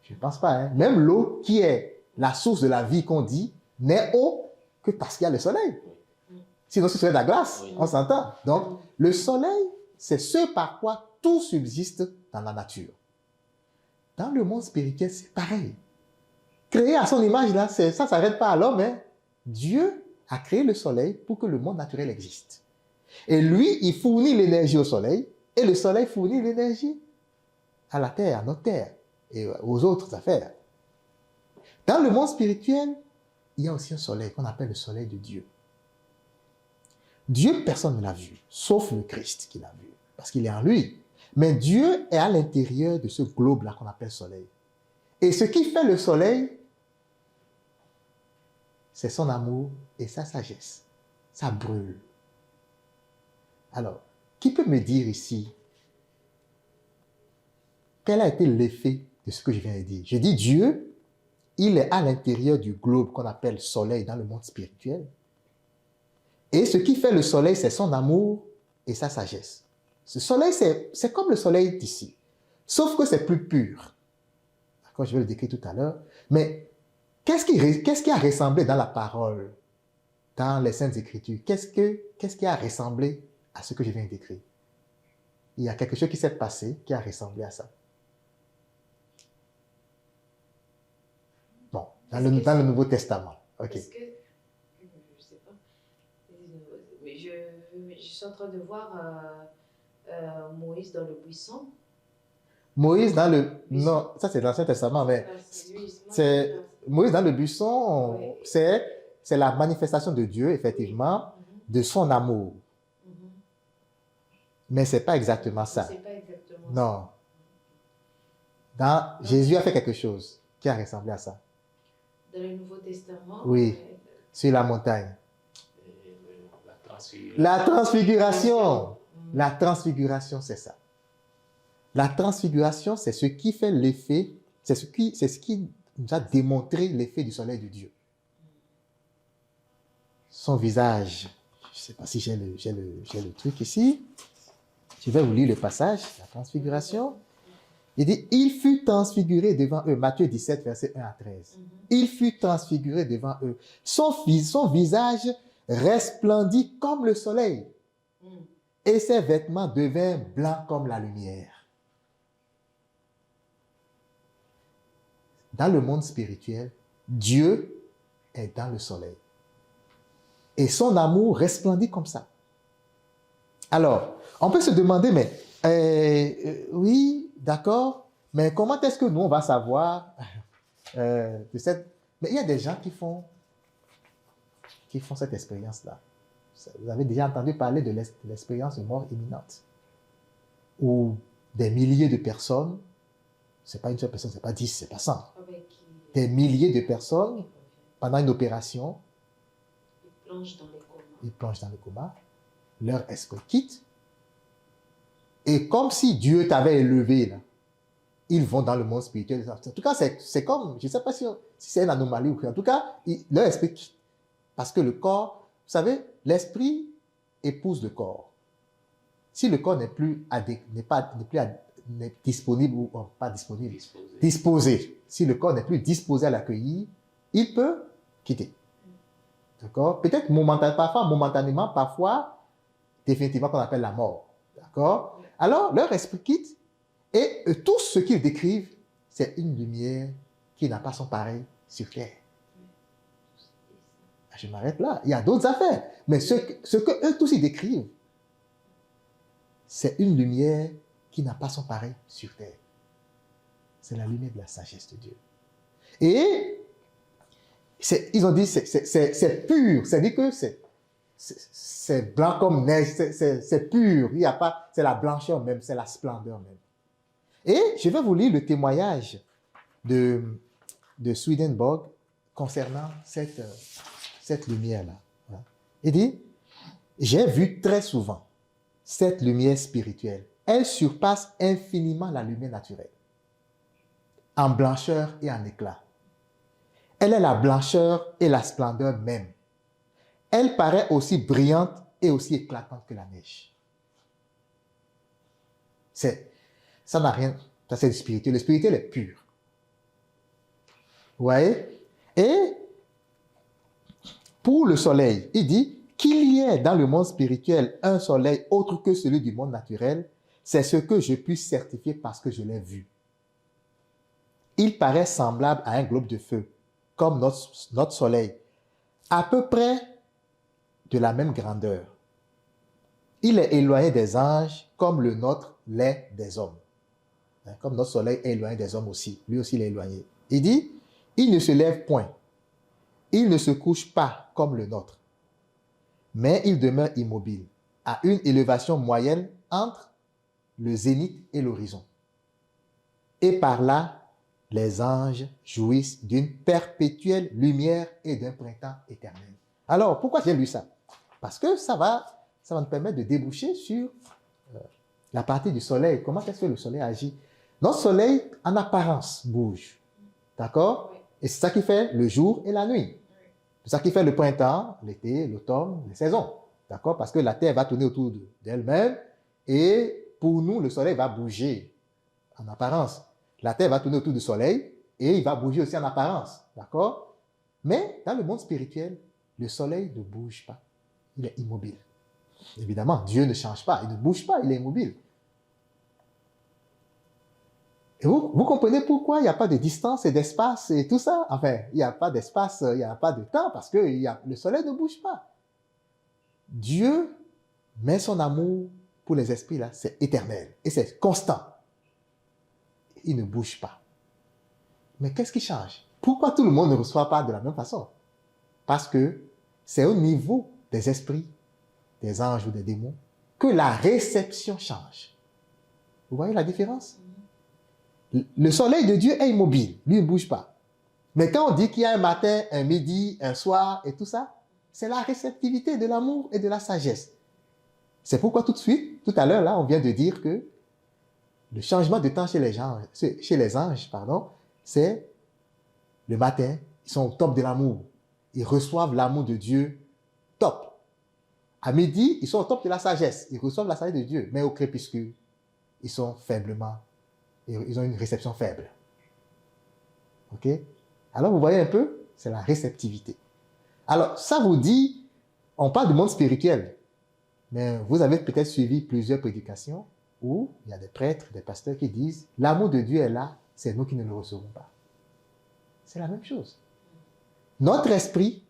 Je ne pense pas. Hein? Même l'eau, qui est la source de la vie qu'on dit, n'est eau que parce qu'il y a le soleil. Sinon, ce serait de la glace, on s'entend. Donc, le soleil, c'est ce par quoi tout subsiste dans la nature. Dans le monde spirituel, c'est pareil. Créé à son image, là, ça ne s'arrête pas à l'homme. Hein. Dieu a créé le soleil pour que le monde naturel existe. Et lui, il fournit l'énergie au soleil, et le soleil fournit l'énergie à la terre, à notre terre, et aux autres affaires. Dans le monde spirituel, il y a aussi un soleil qu'on appelle le soleil de Dieu. Dieu, personne ne l'a vu, sauf le Christ qui l'a vu, parce qu'il est en lui. Mais Dieu est à l'intérieur de ce globe-là qu'on appelle soleil. Et ce qui fait le soleil, c'est son amour et sa sagesse. Ça brûle. Alors, qui peut me dire ici quel a été l'effet de ce que je viens de dire? Je dis Dieu, il est à l'intérieur du globe qu'on appelle soleil dans le monde spirituel. Et ce qui fait le soleil, c'est son amour et sa sagesse. Ce soleil, c'est comme le soleil d'ici, sauf que c'est plus pur. D'accord, je vais le décrire tout à l'heure. Mais qu'est-ce qui a ressemblé dans la parole, dans les Saintes Écritures? Qu'est-ce qui a ressemblé à ce que je viens de décrire? Il y a quelque chose qui s'est passé qui a ressemblé à ça. Bon, dans le Nouveau Testament. Ok. Est-ce que, je sais pas, mais je suis en train de voir Moïse dans le buisson. Moïse dans le... Non, ça c'est dans l'Ancien Testament, mais c'est Moïse dans le buisson, oui. C'est la manifestation de Dieu, effectivement, de son amour. Mais ce n'est pas exactement ça. C'est pas exactement non. Ça. Jésus a fait quelque chose qui a ressemblé à ça. Dans le Nouveau Testament? Oui, sur la montagne. La transfiguration. La transfiguration, c'est ça. La transfiguration, c'est ce qui fait l'effet, c'est ce qui nous a démontré l'effet du soleil de Dieu. Son visage, je ne sais pas si j'ai le truc ici. Je vais vous lire le passage, la transfiguration. Il dit, il fut transfiguré devant eux. Matthieu 17, versets 1 à 13. Il fut transfiguré devant eux. Son visage resplendit comme le soleil. Et ses vêtements devinrent blancs comme la lumière. Dans le monde spirituel, Dieu est dans le soleil. Et son amour resplendit comme ça. Alors, on peut se demander, mais oui, d'accord, mais comment est-ce que nous, on va savoir de cette... Mais il y a des gens qui font cette expérience-là. Vous avez déjà entendu parler de l'expérience de mort imminente, où des milliers de personnes, c'est pas une seule personne, c'est pas 10, c'est pas 100, des milliers de personnes, pendant une opération, plongent dans les comas. Ils plongent dans le coma. Leur esprit quitte. Et comme si Dieu t'avait élevé, là, ils vont dans le monde spirituel. En tout cas, c'est comme, je ne sais pas si c'est une anomalie ou quoi. En tout cas, leur esprit quitte. Parce que le corps, vous savez, l'esprit épouse le corps. Si le corps n'est plus disponible ou pas disponible, disposé. Si le corps n'est plus disposé à l'accueillir, il peut quitter. D'accord? Peut-être momentanément, parfois, définitivement, qu'on appelle la mort. D'accord? Alors, leur esprit quitte et tout ce qu'ils décrivent, c'est une lumière qui n'a pas son pareil sur terre. Je m'arrête là. Il y a d'autres affaires. Mais ce que eux tous ils décrivent, c'est une lumière qui n'a pas son pareil sur terre. C'est la lumière de la sagesse de Dieu. Et ils ont dit c'est pur. C'est-à-dire que c'est blanc comme neige. C'est pur. Il y a pas, c'est la blancheur même, c'est la splendeur même. Et je vais vous lire le témoignage de Swedenborg concernant cette lumière-là. Il dit, j'ai vu très souvent cette lumière spirituelle. Elle surpasse infiniment la lumière naturelle, en blancheur et en éclat. Elle est la blancheur et la splendeur même. Elle paraît aussi brillante et aussi éclatante que la neige. Ça n'a rien, ça c'est du spirituel. Le spirituel est pur. Vous voyez? Et pour le soleil, il dit qu'il y ait dans le monde spirituel un soleil autre que celui du monde naturel, c'est ce que je puis certifier parce que je l'ai vu. Il paraît semblable à un globe de feu, comme notre soleil, à peu près de la même grandeur. Il est éloigné des anges comme le nôtre l'est des hommes. Comme notre soleil est éloigné des hommes aussi. Lui aussi, il est éloigné. Il dit, il ne se lève point. Il ne se couche pas comme le nôtre. Mais il demeure immobile, à une élévation moyenne entre le zénith et l'horizon. Et par là, les anges jouissent d'une perpétuelle lumière et d'un printemps éternel. Alors, pourquoi j'ai lu ça? Parce que ça va nous permettre de déboucher sur la partie du soleil. Comment est-ce que le soleil agit? Notre soleil, en apparence, bouge. D'accord? Et c'est ça qui fait le jour et la nuit. C'est ça qui fait le printemps, l'été, l'automne, les saisons. D'accord? Parce que la Terre va tourner autour d'elle-même et pour nous, le soleil va bouger en apparence. La Terre va tourner autour du soleil et il va bouger aussi en apparence. D'accord? Mais dans le monde spirituel, le soleil ne bouge pas. Il est immobile. Évidemment, Dieu ne change pas. Il ne bouge pas, il est immobile. Et vous comprenez pourquoi il n'y a pas de distance et d'espace et tout ça? Enfin, il n'y a pas d'espace, il n'y a pas de temps parce que le soleil ne bouge pas. Dieu met son amour pour les esprits là, c'est éternel et c'est constant. Il ne bouge pas. Mais qu'est-ce qui change? Pourquoi tout le monde ne reçoit pas de la même façon? Parce que c'est au niveau des esprits, des anges ou des démons, que la réception change. Vous voyez la différence? Le soleil de Dieu est immobile, lui ne bouge pas. Mais quand on dit qu'il y a un matin, un midi, un soir et tout ça, c'est la réceptivité de l'amour et de la sagesse. C'est pourquoi tout de suite, tout à l'heure, là, on vient de dire que le changement de temps chez les anges, c'est le matin, ils sont au top de l'amour. Ils reçoivent l'amour de Dieu top. À midi, ils sont au top de la sagesse. Ils reçoivent la sagesse de Dieu. Mais au crépuscule, ils sont ils ont une réception faible. OK? Alors, vous voyez un peu, c'est la réceptivité. Alors, ça vous dit, on parle du monde spirituel, mais vous avez peut-être suivi plusieurs prédications où il y a des prêtres, des pasteurs qui disent, l'amour de Dieu est là, c'est nous qui ne le recevons pas. C'est la même chose. Notre esprit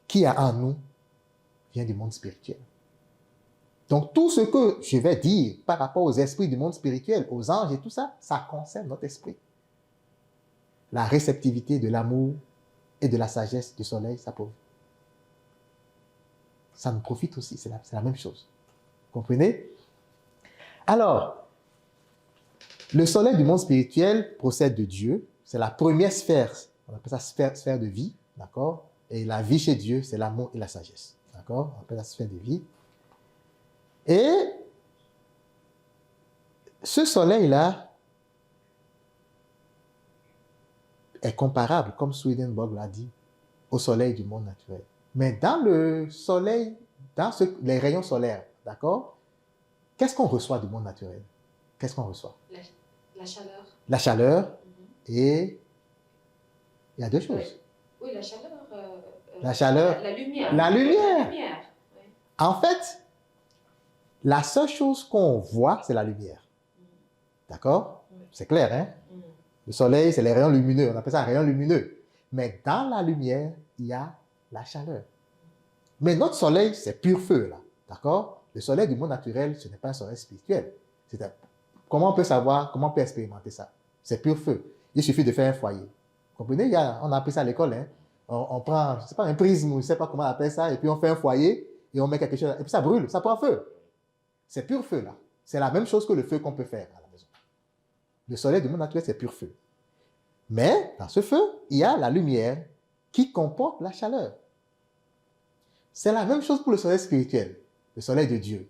qui est en nous vient du monde spirituel. Donc, tout ce que je vais dire par rapport aux esprits du monde spirituel, aux anges et tout ça, ça concerne notre esprit. La réceptivité de l'amour et de la sagesse du soleil, ça nous profite aussi, c'est la même chose. Vous comprenez? Alors, le soleil du monde spirituel procède de Dieu, c'est la première sphère, on appelle ça sphère de vie, d'accord? Et la vie chez Dieu, c'est l'amour et la sagesse. D'accord? On appelle la sphère de vie. Et ce soleil-là est comparable, comme Swedenborg l'a dit, au soleil du monde naturel. Mais dans le soleil, les rayons solaires, d'accord? Qu'est-ce qu'on reçoit du monde naturel? Qu'est-ce qu'on reçoit? La chaleur. La chaleur et il y a deux choses. Oui, la chaleur. La chaleur. La lumière. La lumière. La lumière. Oui. En fait, la seule chose qu'on voit, c'est la lumière. D'accord? C'est clair, hein? Le soleil, c'est les rayons lumineux. On appelle ça rayons lumineux. Mais dans la lumière, il y a la chaleur. Mais notre soleil, c'est pur feu, là. D'accord? Le soleil du monde naturel, ce n'est pas un soleil spirituel. Comment on peut savoir, comment on peut expérimenter ça? C'est pur feu. Il suffit de faire un foyer. Vous comprenez? On a appris ça à l'école, hein? On prend, je ne sais pas, un prisme, je ne sais pas comment on appelle ça, et puis on fait un foyer, et on met quelque chose, et puis ça brûle, ça prend feu. C'est pur feu, là. C'est la même chose que le feu qu'on peut faire à la maison. Le soleil du monde naturel, c'est pur feu. Mais dans ce feu, il y a la lumière qui comporte la chaleur. C'est la même chose pour le soleil spirituel, le soleil de Dieu.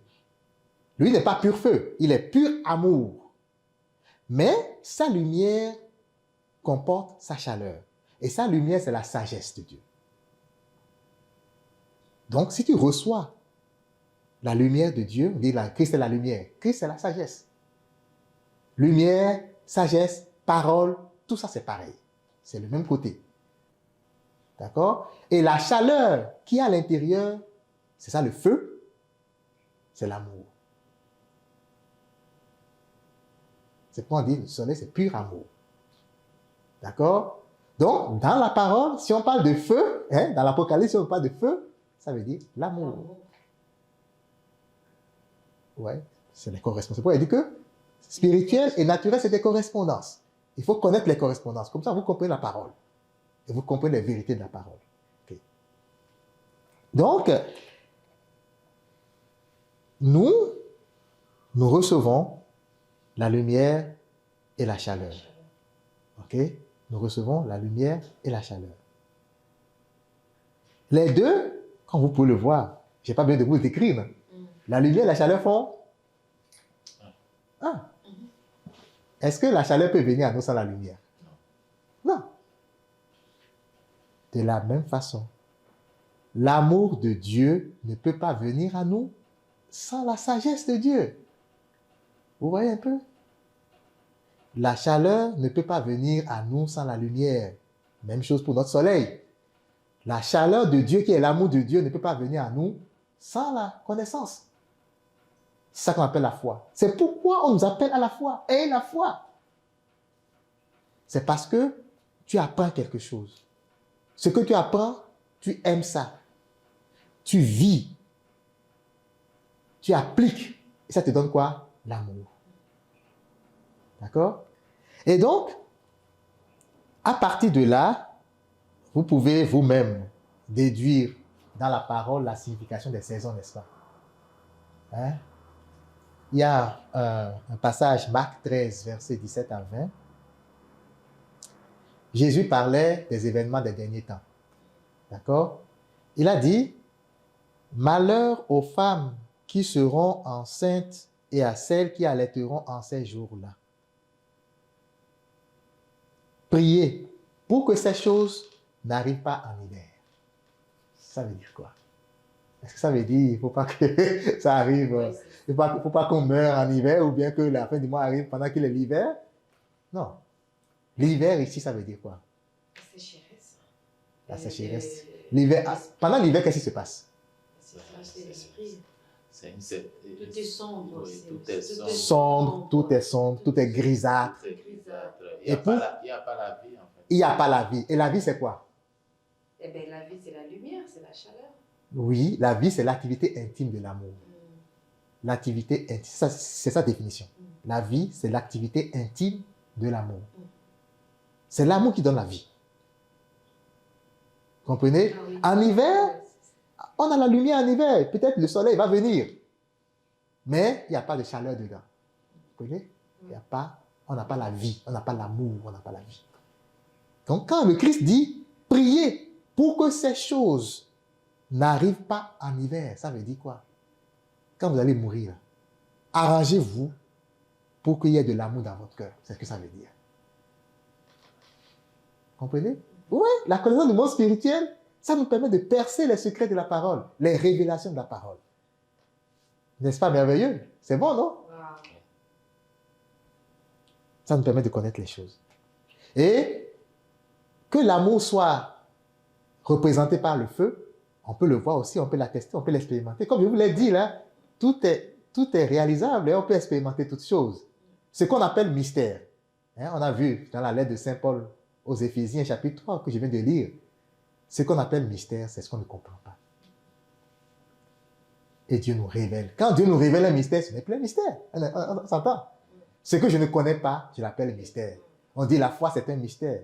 Lui n'est pas pur feu, il est pur amour. Mais sa lumière comporte sa chaleur. Et sa lumière, c'est la sagesse de Dieu. Donc, si tu reçois la lumière de Dieu, on dit là, Christ est la lumière. Christ est la sagesse. Lumière, sagesse, parole, tout ça c'est pareil. C'est le même côté. D'accord? Et la chaleur qui est à l'intérieur, c'est ça le feu, c'est l'amour. C'est pourquoi on dit le soleil, c'est pur amour. D'accord? Donc, dans la parole, si on parle de feu, hein, dans l'Apocalypse, si on parle de feu, ça veut dire l'amour. Ouais, c'est les correspondances. C'est pourquoi il dit que spirituel et naturel, c'est des correspondances. Il faut connaître les correspondances. Comme ça, vous comprenez la parole. Et vous comprenez les vérités de la parole. Okay. Donc, nous recevons la lumière et la chaleur. OK? Nous recevons la lumière et la chaleur. Les deux, quand vous pouvez le voir, je n'ai pas besoin de vous le décrire. La lumière et la chaleur font un. Est-ce que la chaleur peut venir à nous sans la lumière? Non. De la même façon, l'amour de Dieu ne peut pas venir à nous sans la sagesse de Dieu. Vous voyez un peu? La chaleur ne peut pas venir à nous sans la lumière. Même chose pour notre soleil. La chaleur de Dieu, qui est l'amour de Dieu, ne peut pas venir à nous sans la connaissance. C'est ça qu'on appelle la foi. C'est pourquoi on nous appelle à la foi. Et la foi, c'est parce que tu apprends quelque chose. Ce que tu apprends, tu aimes ça. Tu vis. Tu appliques. Et ça te donne quoi? L'amour. D'accord? Et donc, à partir de là, vous pouvez vous-même déduire dans la parole la signification des saisons, n'est-ce pas? Hein? Il y a un passage, Marc 13, versets 17 à 20. Jésus parlait des événements des derniers temps. D'accord? Il a dit, « Malheur aux femmes qui seront enceintes et à celles qui allaiteront en ces jours-là. Priez pour que ces choses n'arrivent pas en hiver. » Ça veut dire quoi? Est-ce que ça veut dire qu'il ne faut pas que ça arrive, il ne faut pas qu'on meure en hiver ou bien que la fin du mois arrive pendant qu'il est l'hiver? Non. L'hiver ici, ça veut dire quoi? La sécheresse. La sécheresse. Pendant l'hiver, qu'est-ce qui se passe? C'est l'esprit. Tout est sombre. Oui, tout est sombre. Sombre, tout est sombre, tout est grisâtre. Il n'y a pas la vie, en fait. Il n'y a pas la vie. Et la vie, c'est quoi? Eh bien, la vie, c'est la lumière, c'est la chaleur. Oui, la vie, c'est l'activité intime de l'amour. L'activité intime, c'est sa définition. La vie, c'est l'activité intime de l'amour. C'est l'amour qui donne la vie. Comprenez? Ah oui. En hiver, on a la lumière en hiver. Peut-être le soleil va venir. Mais il n'y a pas de chaleur dedans. Vous comprenez? On n'a pas la vie, on n'a pas l'amour, on n'a pas la vie. Donc quand le Christ dit, priez pour que ces choses n'arrive pas en hiver. Ça veut dire quoi? Quand vous allez mourir, arrangez-vous pour qu'il y ait de l'amour dans votre cœur. C'est ce que ça veut dire. Comprenez? Oui, la connaissance du monde spirituel, ça nous permet de percer les secrets de la parole, les révélations de la parole. N'est-ce pas merveilleux? C'est bon, non? Ça nous permet de connaître les choses. Et que l'amour soit représenté par le feu, on peut le voir aussi, on peut l'attester, on peut l'expérimenter. Comme je vous l'ai dit là, tout est réalisable et on peut expérimenter toutes choses. Ce qu'on appelle mystère. Hein, on a vu dans la lettre de Saint Paul aux Éphésiens, chapitre 3, que je viens de lire. Ce qu'on appelle mystère, c'est ce qu'on ne comprend pas. Et Dieu nous révèle. Quand Dieu nous révèle un mystère, ce n'est plus un mystère. On s'entend? Ce que je ne connais pas, je l'appelle mystère. On dit la foi, c'est un mystère.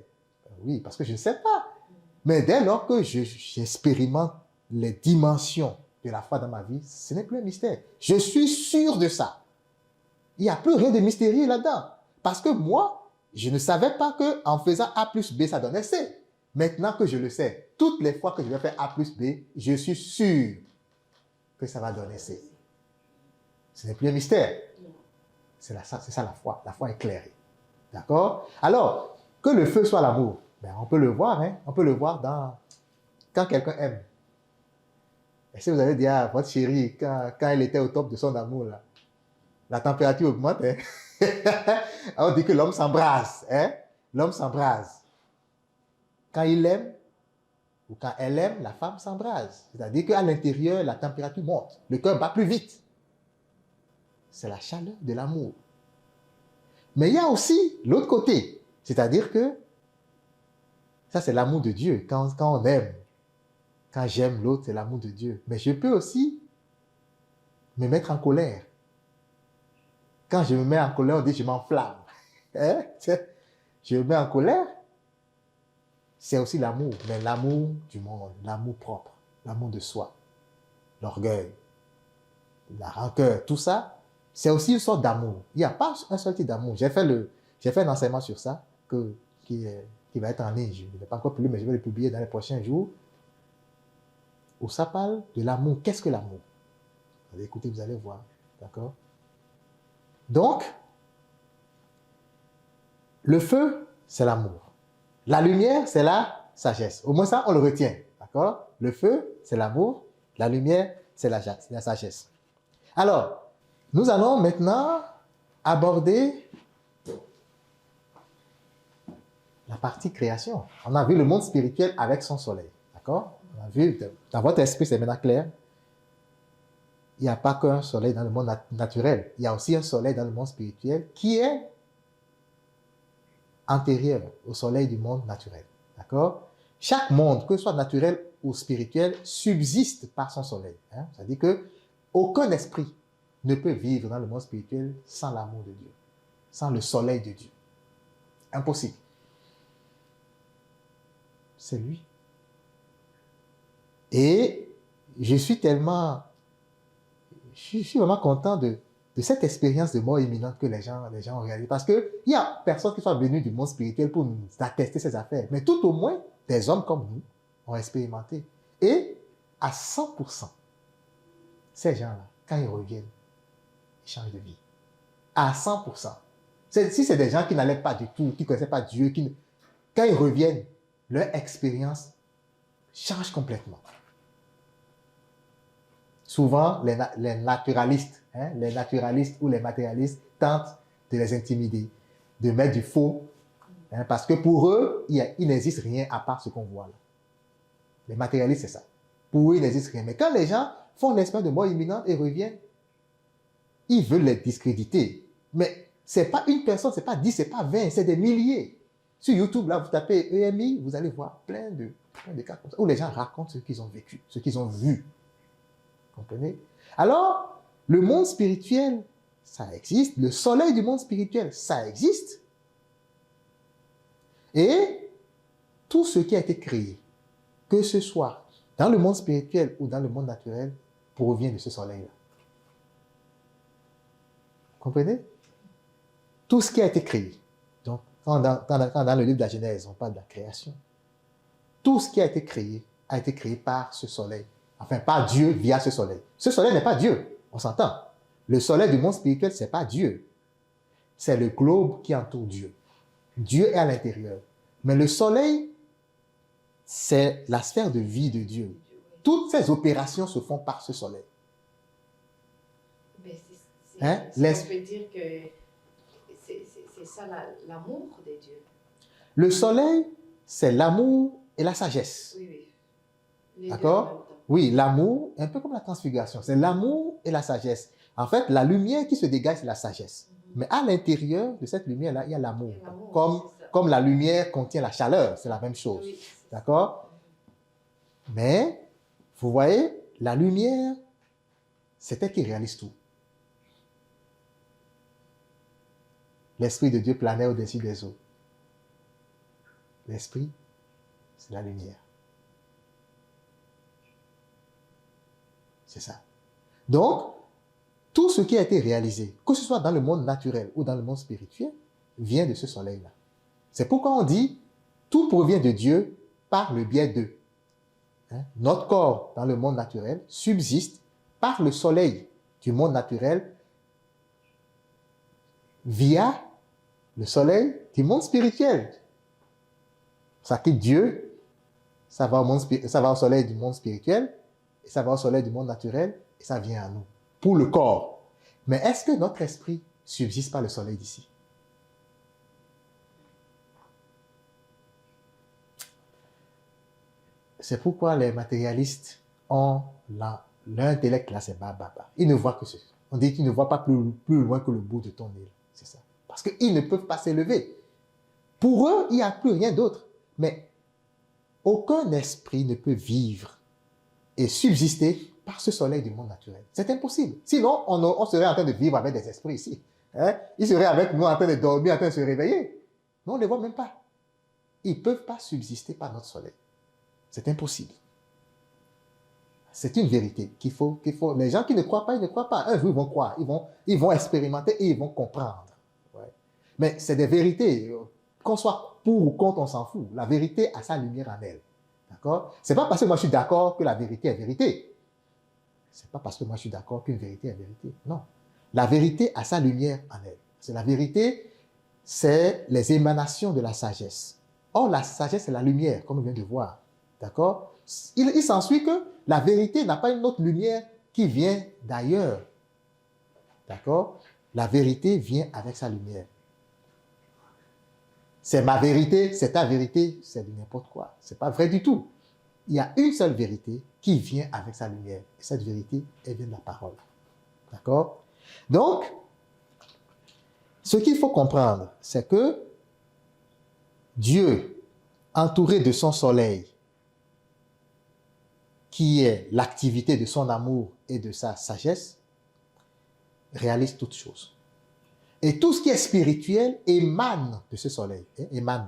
Oui, parce que je ne sais pas. Mais dès lors que j'expérimente les dimensions de la foi dans ma vie, ce n'est plus un mystère. Je suis sûr de ça. Il n'y a plus rien de mystérieux là-dedans. Parce que moi, je ne savais pas qu'en faisant A plus B, ça donnait C. Maintenant que je le sais, toutes les fois que je vais faire A plus B, je suis sûr que ça va donner C. Ce n'est plus un mystère. C'est ça la foi. La foi éclairée. D'accord? Alors, que le feu soit l'amour, ben, on peut le voir, hein? On peut le voir quand quelqu'un aime. Et si vous avez dit à votre chérie, quand elle était au top de son amour, là, la température augmente, hein? On dit que l'homme s'embrase, hein? L'homme s'embrase. Quand il aime, ou quand elle aime, la femme s'embrase. C'est-à-dire qu'à l'intérieur, la température monte. Le cœur bat plus vite. C'est la chaleur de l'amour. Mais il y a aussi l'autre côté. C'est-à-dire que ça, c'est l'amour de Dieu. Quand on aime, quand j'aime l'autre, c'est l'amour de Dieu. Mais je peux aussi me mettre en colère. Quand je me mets en colère, on dit je m'enflamme. Hein? Je me mets en colère. C'est aussi l'amour. Mais l'amour du monde, l'amour propre, l'amour de soi, l'orgueil, la rancœur, tout ça, c'est aussi une sorte d'amour. Il n'y a pas un seul type d'amour. J'ai fait un enseignement sur ça qui va être en ligne. Je ne l'ai pas encore publié, mais je vais le publier dans les prochains jours. Où ça parle de l'amour. Qu'est-ce que l'amour? Vous allez écouter, vous allez voir. D'accord? Donc, le feu, c'est l'amour. La lumière, c'est la sagesse. Au moins ça, on le retient. D'accord? Le feu, c'est l'amour. La lumière, c'est la sagesse. Alors, nous allons maintenant aborder la partie création. On a vu le monde spirituel avec son soleil. D'accord? On a vu, dans votre esprit, c'est maintenant clair. Il n'y a pas qu'un soleil dans le monde naturel. Il y a aussi un soleil dans le monde spirituel qui est antérieur au soleil du monde naturel. D'accord? Chaque monde, que ce soit naturel ou spirituel, subsiste par son soleil. Hein? C'est-à-dire qu'aucun esprit ne peut vivre dans le monde spirituel sans l'amour de Dieu, sans le soleil de Dieu. Impossible. C'est lui. Et je suis vraiment content de cette expérience de mort imminente que les gens ont réalisée. Parce qu'il n'y a personne qui soit venu du monde spirituel pour nous attester ces affaires. Mais tout au moins, des hommes comme nous ont expérimenté. Et à 100%, ces gens-là, quand ils reviennent, ils changent de vie. À 100%. Si c'est des gens qui n'allaient pas du tout, qui ne connaissaient pas Dieu, quand ils reviennent, leur expérience change complètement. Souvent, les naturalistes, les naturalistes ou les matérialistes tentent de les intimider, de mettre du faux, parce que pour eux, il n'existe rien à part ce qu'on voit là. Les matérialistes, c'est ça. Pour eux, il n'existe rien. Mais quand les gens font l'expérience de mort imminente et reviennent, ils veulent les discréditer. Mais ce n'est pas une personne, ce n'est pas 10, ce n'est pas 20, c'est des milliers. Sur YouTube, là, vous tapez EMI, vous allez voir plein de cas comme ça, où les gens racontent ce qu'ils ont vécu, ce qu'ils ont vu. Comprenez? Alors, le monde spirituel, ça existe. Le soleil du monde spirituel, ça existe. Et tout ce qui a été créé, que ce soit dans le monde spirituel ou dans le monde naturel, provient de ce soleil-là. Comprenez? Tout ce qui a été créé. Donc, quand dans le livre de la Genèse, on parle de la création. Tout ce qui a été créé par ce soleil Enfin, pas Dieu via ce soleil. Ce soleil n'est pas Dieu, on s'entend. Le soleil du monde spirituel, ce n'est pas Dieu. C'est le globe qui entoure Dieu. Dieu est à l'intérieur. Mais le soleil, c'est la sphère de vie de Dieu. Toutes ces opérations se font par ce soleil. Mais Hein? on peut dire que c'est ça l'amour de Dieu. Le soleil, c'est l'amour et la sagesse. Oui, oui. Les deux en D'accord? même temps. Oui, l'amour, un peu comme la transfiguration, c'est l'amour et la sagesse. En fait, la lumière qui se dégage, c'est la sagesse. Mais à l'intérieur de cette lumière-là, il y a l'amour. Il y a l'amour, Comme, c'est ça. comme la lumière contient la chaleur, c'est la même chose. Oui, c'est ça. D'accord? Mais, vous voyez, la lumière, c'est elle qui réalise tout. L'Esprit de Dieu planait au-dessus des eaux. L'Esprit, c'est la lumière. C'est ça. Donc, tout ce qui a été réalisé, que ce soit dans le monde naturel ou dans le monde spirituel, vient de ce soleil-là. C'est pourquoi on dit, tout provient de Dieu par le biais d'eux. Hein? Notre corps dans le monde naturel subsiste par le soleil du monde naturel via le soleil du monde spirituel. Ça quitte Dieu, ça va au soleil du monde spirituel, et ça va au soleil du monde naturel, et ça vient à nous, pour le corps. Mais est-ce que notre esprit subsiste par le soleil d'ici? C'est pourquoi les matérialistes ont l'intellect là, c'est bas. Ils ne voient que ce. On dit qu'ils ne voient pas plus loin que le bout de ton nez. C'est ça. Parce qu'ils ne peuvent pas s'élever. Pour eux, il n'y a plus rien d'autre. Mais aucun esprit ne peut vivre et subsister par ce soleil du monde naturel. C'est impossible. Sinon, on serait en train de vivre avec des esprits ici. Hein? Ils seraient avec nous en train de dormir, en train de se réveiller. Mais on ne les voit même pas. Ils ne peuvent pas subsister par notre soleil. C'est impossible. C'est une vérité qu'il faut. Les gens qui ne croient pas, ils ne croient pas. Un jour, ils vont croire. Ils vont expérimenter et ils vont comprendre. Ouais. Mais c'est des vérités. Qu'on soit pour ou contre, on s'en fout. La vérité a sa lumière en elle. D'accord? C'est pas parce que moi je suis d'accord que la vérité est vérité. C'est pas parce que moi je suis d'accord qu'une vérité est vérité. Non. La vérité a sa lumière en elle. C'est la vérité, c'est les émanations de la sagesse. Or, la sagesse, c'est la lumière, comme on vient de voir. D'accord? Il s'ensuit que la vérité n'a pas une autre lumière qui vient d'ailleurs. D'accord? La vérité vient avec sa lumière. C'est ma vérité, c'est ta vérité, c'est n'importe quoi. C'est pas vrai du tout. Il y a une seule vérité qui vient avec sa lumière. Et cette vérité, elle vient de la parole. D'accord? Donc, ce qu'il faut comprendre, c'est que Dieu, entouré de son soleil, qui est l'activité de son amour et de sa sagesse, réalise toutes choses. Et tout ce qui est spirituel émane de ce soleil. Émane,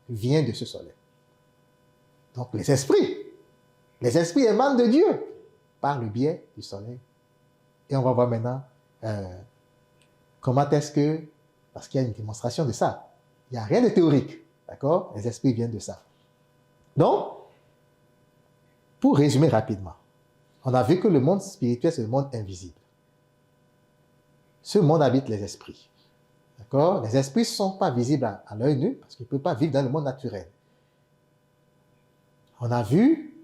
vient de ce soleil. Donc les esprits émanent de Dieu par le biais du soleil. Et on va voir maintenant comment est-ce que, parce qu'il y a une démonstration de ça. Il n'y a rien de théorique. D'accord? Les esprits viennent de ça. Donc, pour résumer rapidement, on a vu que le monde spirituel, c'est le monde invisible. Ce monde habite les esprits. D'accord? Les esprits ne sont pas visibles à l'œil nu parce qu'ils ne peuvent pas vivre dans le monde naturel. On a vu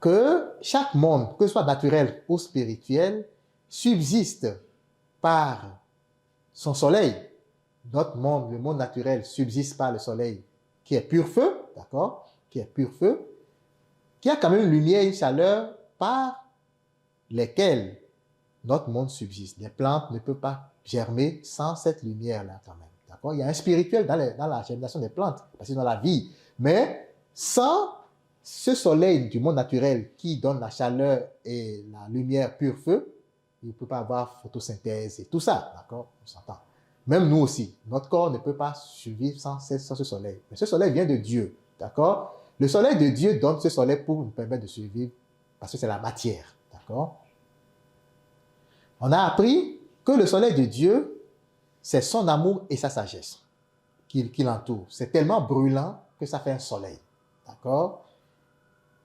que chaque monde, que ce soit naturel ou spirituel, subsiste par son soleil. Notre monde, le monde naturel, subsiste par le soleil qui est pur feu, d'accord? Qui est pur feu, qui a quand même une lumière et une chaleur par lesquelles notre monde subsiste. Les plantes ne peuvent pas germer sans cette lumière-là quand même. D'accord? Il y a un spirituel dans la germination des plantes, parce que dans la vie. Mais sans ce soleil du monde naturel qui donne la chaleur et la lumière pur feu, il ne peut pas avoir photosynthèse et tout ça. D'accord? On s'entend. Même nous aussi, notre corps ne peut pas survivre sans ce soleil. Mais ce soleil vient de Dieu. D'accord? Le soleil de Dieu donne ce soleil pour nous permettre de survivre parce que c'est la matière. D'accord? On a appris que le soleil de Dieu, c'est son amour et sa sagesse qui l'entoure. C'est tellement brûlant que ça fait un soleil. D'accord?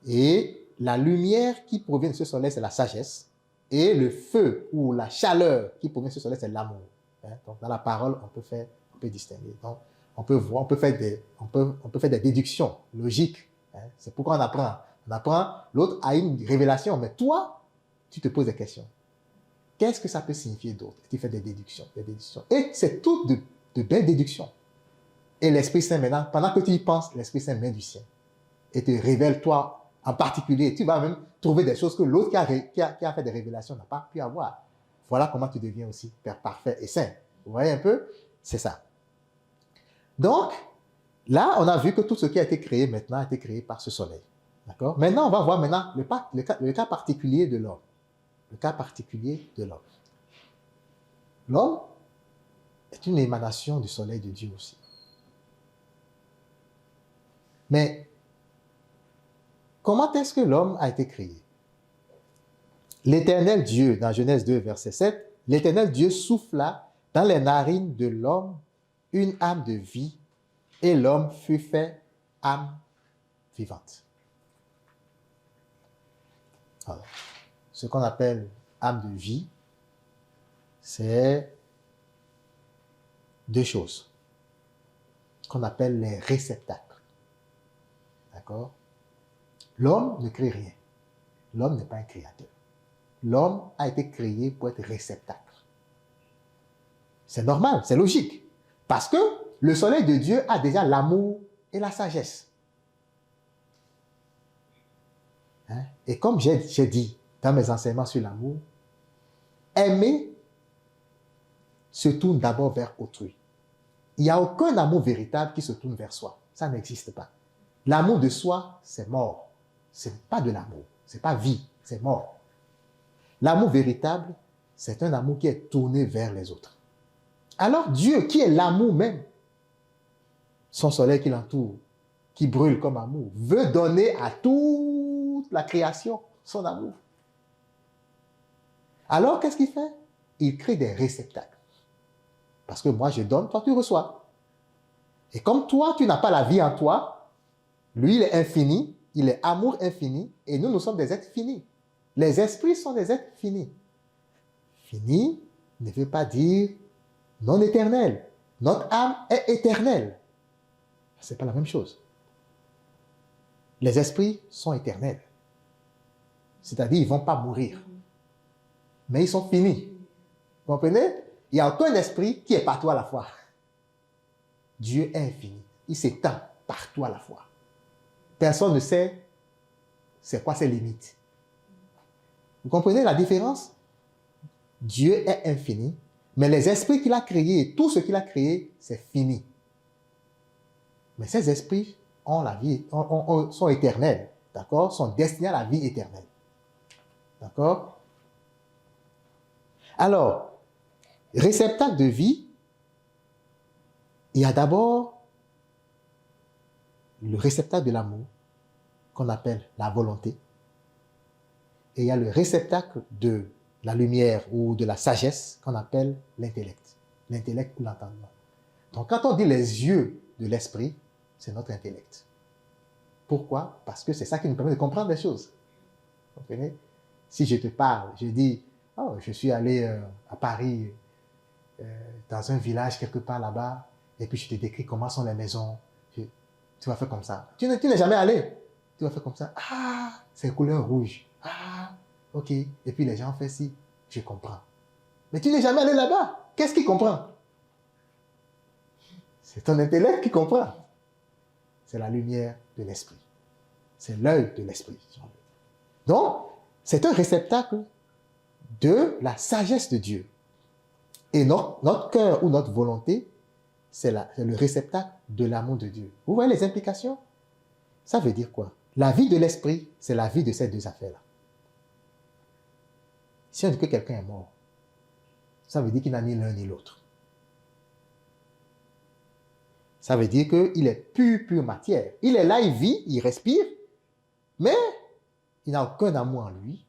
Et la lumière qui provient de ce soleil, c'est la sagesse. Et le feu ou la chaleur qui provient de ce soleil, c'est l'amour. Hein? Donc, dans la parole, on peut distinguer. Donc, on peut voir, on peut faire des déductions logiques. Hein? C'est pourquoi on apprend. On apprend, l'autre a une révélation, mais toi, tu te poses des questions. Qu'est-ce que ça peut signifier d'autre? Tu fais des déductions. Et c'est tout de belles déductions. Et l'Esprit Saint, maintenant, pendant que tu y penses, l'Esprit Saint vient du ciel et te révèle toi en particulier. Tu vas même trouver des choses que l'autre qui a fait des révélations n'a pas pu avoir. Voilà comment tu deviens aussi Père parfait et saint. Vous voyez un peu? C'est ça. Donc, là, on a vu que tout ce qui a été créé maintenant a été créé par ce soleil. D'accord? Maintenant, on va voir maintenant le cas particulier de l'homme. Le cas particulier de l'homme. L'homme est une émanation du soleil de Dieu aussi. Mais comment est-ce que l'homme a été créé? L'Éternel Dieu, dans Genèse 2, verset 7, l'Éternel Dieu souffla dans les narines de l'homme une âme de vie, et l'homme fut fait âme vivante. Alors, ce qu'on appelle âme de vie, c'est deux choses qu'on appelle les réceptacles. D'accord? L'homme ne crée rien. L'homme n'est pas un créateur. L'homme a été créé pour être réceptacle. C'est normal, c'est logique. Parce que le soleil de Dieu a déjà l'amour et la sagesse. Hein? Et comme j'ai dit dans mes enseignements sur l'amour, aimer se tourne d'abord vers autrui. Il n'y a aucun amour véritable qui se tourne vers soi. Ça n'existe pas. L'amour de soi, c'est mort. Ce n'est pas de l'amour. Ce n'est pas vie, c'est mort. L'amour véritable, c'est un amour qui est tourné vers les autres. Alors Dieu, qui est l'amour même, son soleil qui l'entoure, qui brûle comme amour, veut donner à toute la création son amour. Alors, qu'est-ce qu'il fait? Il crée des réceptacles. Parce que moi, je donne, toi, tu reçois. Et comme toi, tu n'as pas la vie en toi, lui, il est infini, il est amour infini, et nous, nous sommes des êtres finis. Les esprits sont des êtres finis. Fini ne veut pas dire non éternel. Notre âme est éternelle. Ce n'est pas la même chose. Les esprits sont éternels. C'est-à-dire, ils ne vont pas mourir. Mais ils sont finis. Vous comprenez? Il n'y a aucun esprit qui est partout à la fois. Dieu est infini. Il s'étend partout à la fois. Personne ne sait c'est quoi ses limites. Vous comprenez la différence? Dieu est infini, mais les esprits qu'il a créés, tout ce qu'il a créé, c'est fini. Mais ces esprits ont la vie, sont éternels, d'accord? Sont destinés à la vie éternelle. D'accord? Alors, réceptacle de vie, il y a d'abord le réceptacle de l'amour, qu'on appelle la volonté. Et il y a le réceptacle de la lumière ou de la sagesse, qu'on appelle l'intellect. L'intellect ou l'entendement. Donc, quand on dit les yeux de l'esprit, c'est notre intellect. Pourquoi? Parce que c'est ça qui nous permet de comprendre les choses. Vous comprenez? Si je te parle, je dis, oh, je suis allé à Paris, dans un village quelque part là-bas, et puis je te décris comment sont les maisons. Tu vas faire comme ça. Tu n'es jamais allé. Tu vas faire comme ça. Ah, c'est couleur rouge. Ah, ok. Et puis les gens font ci. Je comprends. Mais tu n'es jamais allé là-bas. Qu'est-ce qui comprend? C'est ton intellect qui comprend. C'est la lumière de l'esprit. C'est l'œil de l'esprit. Donc, c'est un réceptacle de la sagesse de Dieu. Et notre cœur ou notre volonté, c'est le réceptacle de l'amour de Dieu. Vous voyez les implications? Ça veut dire quoi? La vie de l'esprit, c'est la vie de ces deux affaires-là. Si on dit que quelqu'un est mort, ça veut dire qu'il n'a ni l'un ni l'autre. Ça veut dire qu'il est pure matière. Il est là, il vit, il respire, mais il n'a aucun amour en lui.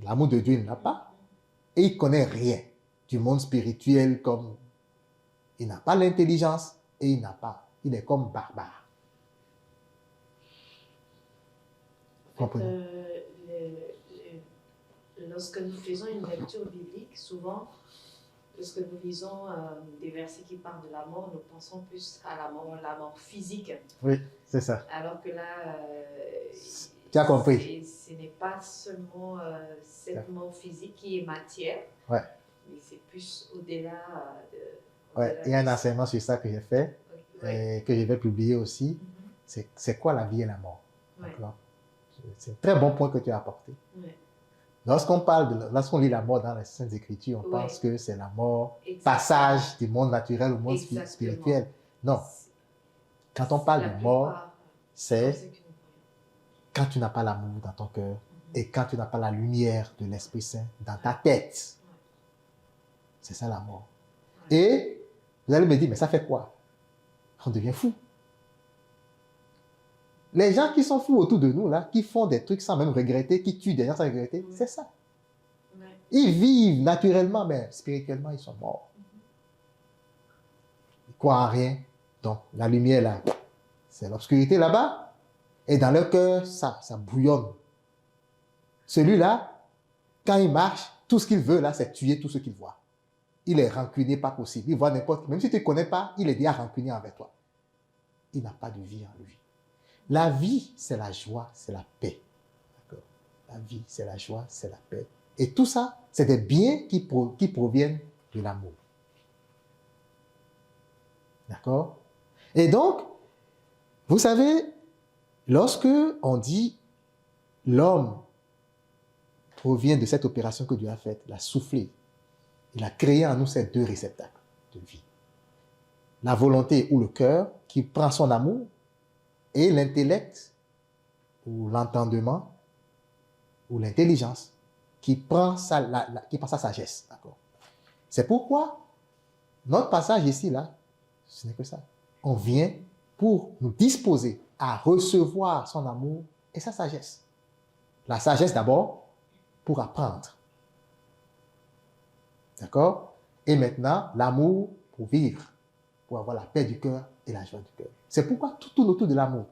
L'amour de Dieu, il n'a pas. Et il ne connaît rien du monde spirituel comme... Il n'a pas l'intelligence et il est comme barbare. Comprenez. Lorsque nous faisons une lecture biblique, souvent, lorsque nous lisons des versets qui parlent de la mort, nous pensons plus à la mort physique. Oui, c'est ça. Alors que là, tu as compris. Ce n'est pas seulement cette mort physique qui est matière, ouais. mais c'est plus au-delà ouais. Il y a un enseignement sur ça que j'ai fait, et que je vais publier aussi. C'est quoi la vie et la mort? C'est un très bon point que tu as apporté. Lorsqu'on lit la mort dans les Saintes Écritures, on pense que c'est la mort, passage du monde naturel au monde spirituel. Non. Quand on parle de mort, c'est quand tu n'as pas l'amour dans ton cœur et quand tu n'as pas la lumière de l'Esprit Saint dans ta tête. C'est ça la mort. Et vous allez me dire, mais ça fait quoi? On devient fou. Les gens qui sont fous autour de nous, là, qui font des trucs sans même regretter, qui tuent des gens sans regretter, c'est ça. Ils vivent naturellement, mais spirituellement, ils sont morts. Ils croient en rien. Donc, la lumière, là, c'est l'obscurité là-bas. Et dans leur cœur, ça bouillonne. Celui-là, quand il marche, tout ce qu'il veut, là, c'est tuer tout ce qu'il voit. Il est rancunier, pas possible. Il voit n'importe, même si tu ne connais pas, il est déjà rancunier envers toi. Il n'a pas de vie en lui. La vie, c'est la joie, c'est la paix. D'accord? La vie, c'est la joie, c'est la paix. Et tout ça, c'est des biens qui proviennent de l'amour. D'accord? Et donc, vous savez, lorsque on dit l'homme provient de cette opération que Dieu a faite, l'a soufflé, il a créé en nous ces deux réceptacles de vie. La volonté ou le cœur qui prend son amour et l'intellect ou l'entendement ou l'intelligence qui prend sa sagesse. D'accord? C'est pourquoi notre passage ici, là, ce n'est que ça. On vient pour nous disposer à recevoir son amour et sa sagesse. La sagesse d'abord pour apprendre. D'accord? Et maintenant, l'amour pour vivre, pour avoir la paix du cœur et la joie du cœur. C'est pourquoi tout tourne autour de l'amour.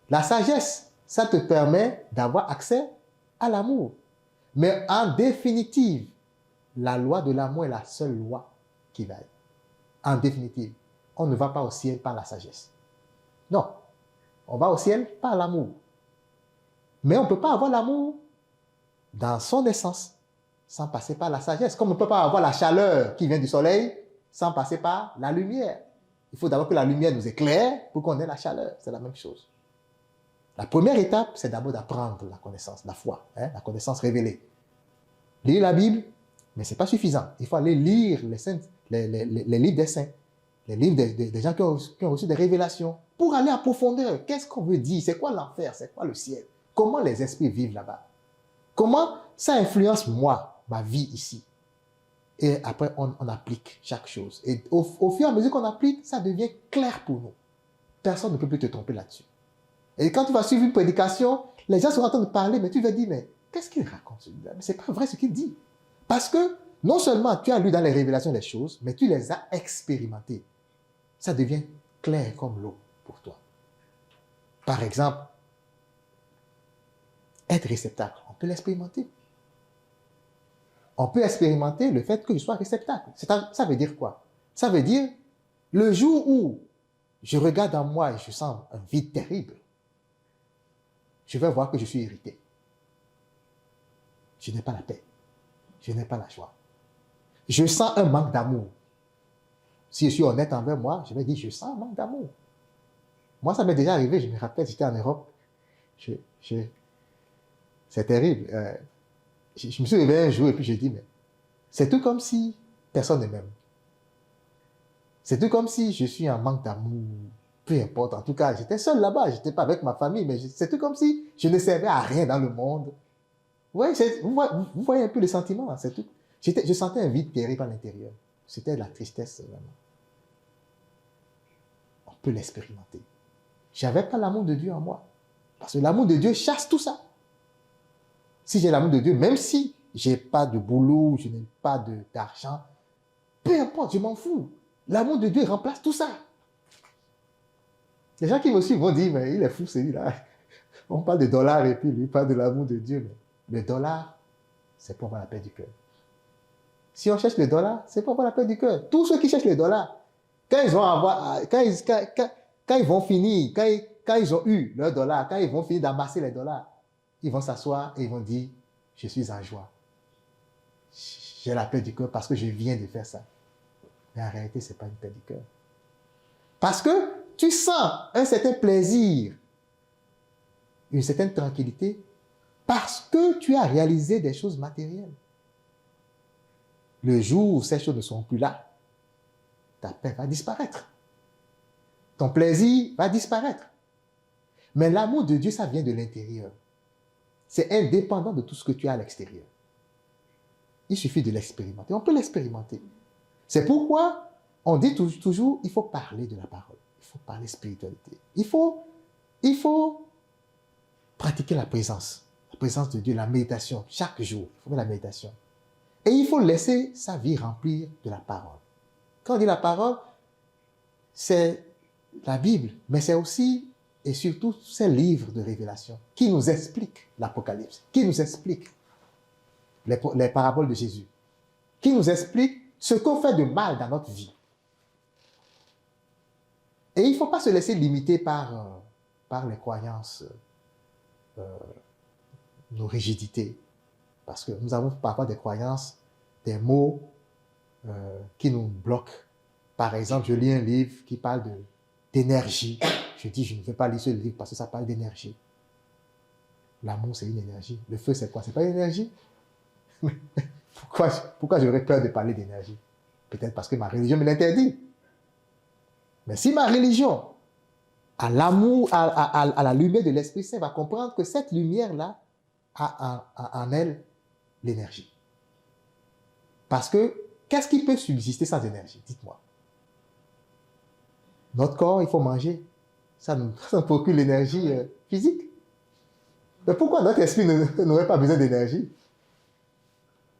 La sagesse, ça te permet d'avoir accès à l'amour. Mais en définitive, la loi de l'amour est la seule loi qui vaille. En définitive, on ne va pas au ciel par la sagesse. Non, on va au ciel par l'amour. Mais on ne peut pas avoir l'amour dans son essence sans passer par la sagesse. Comme on ne peut pas avoir la chaleur qui vient du soleil sans passer par la lumière. Il faut d'abord que la lumière nous éclaire pour qu'on ait la chaleur. C'est la même chose. La première étape, c'est d'abord d'apprendre la connaissance, la foi, la connaissance révélée. Lire la Bible, mais ce n'est pas suffisant. Il faut aller lire les livres des saints, les livres des gens qui ont reçu des révélations, pour aller en profondeur. Qu'est-ce qu'on veut dire? C'est quoi l'enfer? C'est quoi le ciel? Comment les esprits vivent là-bas? Comment ça influence moi, ma vie ici? Et après, on applique chaque chose. Et au fur et à mesure qu'on applique, ça devient clair pour nous. Personne ne peut plus te tromper là-dessus. Et quand tu vas suivre une prédication, les gens seront en train de parler, mais tu vas dire, mais qu'est-ce qu'il raconte celui-là? Mais ce n'est pas vrai ce qu'il dit. Parce que non seulement tu as lu dans les révélations les choses, mais tu les as expérimentées. Ça devient clair comme l'eau pour toi. Par exemple, être réceptacle, on peut l'expérimenter. On peut expérimenter le fait que je sois réceptacle. Ça veut dire quoi? Ça veut dire, le jour où je regarde en moi et je sens un vide terrible, je vais voir que je suis irrité. Je n'ai pas la paix. Je n'ai pas la joie. Je sens un manque d'amour. Si je suis honnête envers moi, je vais dire, je sens un manque d'amour. Moi, ça m'est déjà arrivé, je me rappelle, j'étais en Europe. C'est terrible. Je me suis réveillé un jour et puis j'ai dit, mais c'est tout comme si personne ne m'aime. C'est tout comme si je suis en manque d'amour. Peu importe, en tout cas, j'étais seul là-bas, je n'étais pas avec ma famille, mais c'est tout comme si je ne servais à rien dans le monde. Vous voyez un peu le sentiment, c'est tout. Je sentais un vide terrible à l'intérieur. C'était de la tristesse, vraiment. On peut l'expérimenter. Je n'avais pas l'amour de Dieu en moi. Parce que l'amour de Dieu chasse tout ça. Si j'ai l'amour de Dieu, même si je n'ai pas de boulot, je n'ai pas d'argent, peu importe, je m'en fous. L'amour de Dieu remplace tout ça. Les gens qui me suivent vont dire, mais il est fou celui-là. On parle de dollars et puis lui parle de l'amour de Dieu. Mais le dollar, c'est pour avoir la paix du cœur. Si on cherche le dollar, c'est pour avoir la paix du cœur. Tous ceux qui cherchent le dollar, quand ils vont finir, quand ils ont eu leur dollar, quand ils vont finir d'amasser les dollars, ils vont s'asseoir et ils vont dire, je suis en joie. J'ai la paix du cœur parce que je viens de faire ça. Mais en réalité, ce n'est pas une paix du cœur. Parce que tu sens un certain plaisir, une certaine tranquillité, parce que tu as réalisé des choses matérielles. Le jour où ces choses ne sont plus là, ta paix va disparaître. Ton plaisir va disparaître. Mais l'amour de Dieu, ça vient de l'intérieur. C'est indépendant de tout ce que tu as à l'extérieur. Il suffit de l'expérimenter. On peut l'expérimenter. C'est pourquoi on dit toujours, il faut parler de la parole. Il faut parler spiritualité. Il faut pratiquer la présence de Dieu, la méditation. Chaque jour, il faut faire la méditation. Et il faut laisser sa vie remplir de la parole. Quand on dit la parole, c'est la Bible, mais c'est aussi et surtout ces livres de révélation qui nous expliquent l'Apocalypse, qui nous expliquent les paraboles de Jésus, qui nous expliquent ce qu'on fait de mal dans notre vie. Et il ne faut pas se laisser limiter par les croyances, nos rigidités, parce que nous avons parfois des croyances, des mots qui nous bloquent. Par exemple, je lis un livre qui parle d'énergie. Je dis, je ne vais pas lire ce livre parce que ça parle d'énergie. L'amour, c'est une énergie. Le feu, c'est quoi? C'est pas une énergie? Pourquoi j'aurais peur de parler d'énergie? Peut-être parce que ma religion me l'interdit. Mais si ma religion, à l'amour, à la lumière de l'Esprit Saint, va comprendre que cette lumière-là a en elle l'énergie. Parce que, qu'est-ce qui peut subsister sans énergie? Dites-moi. Notre corps, il faut manger. Ça nous procure l'énergie physique. Mais pourquoi notre esprit n'aurait pas besoin d'énergie?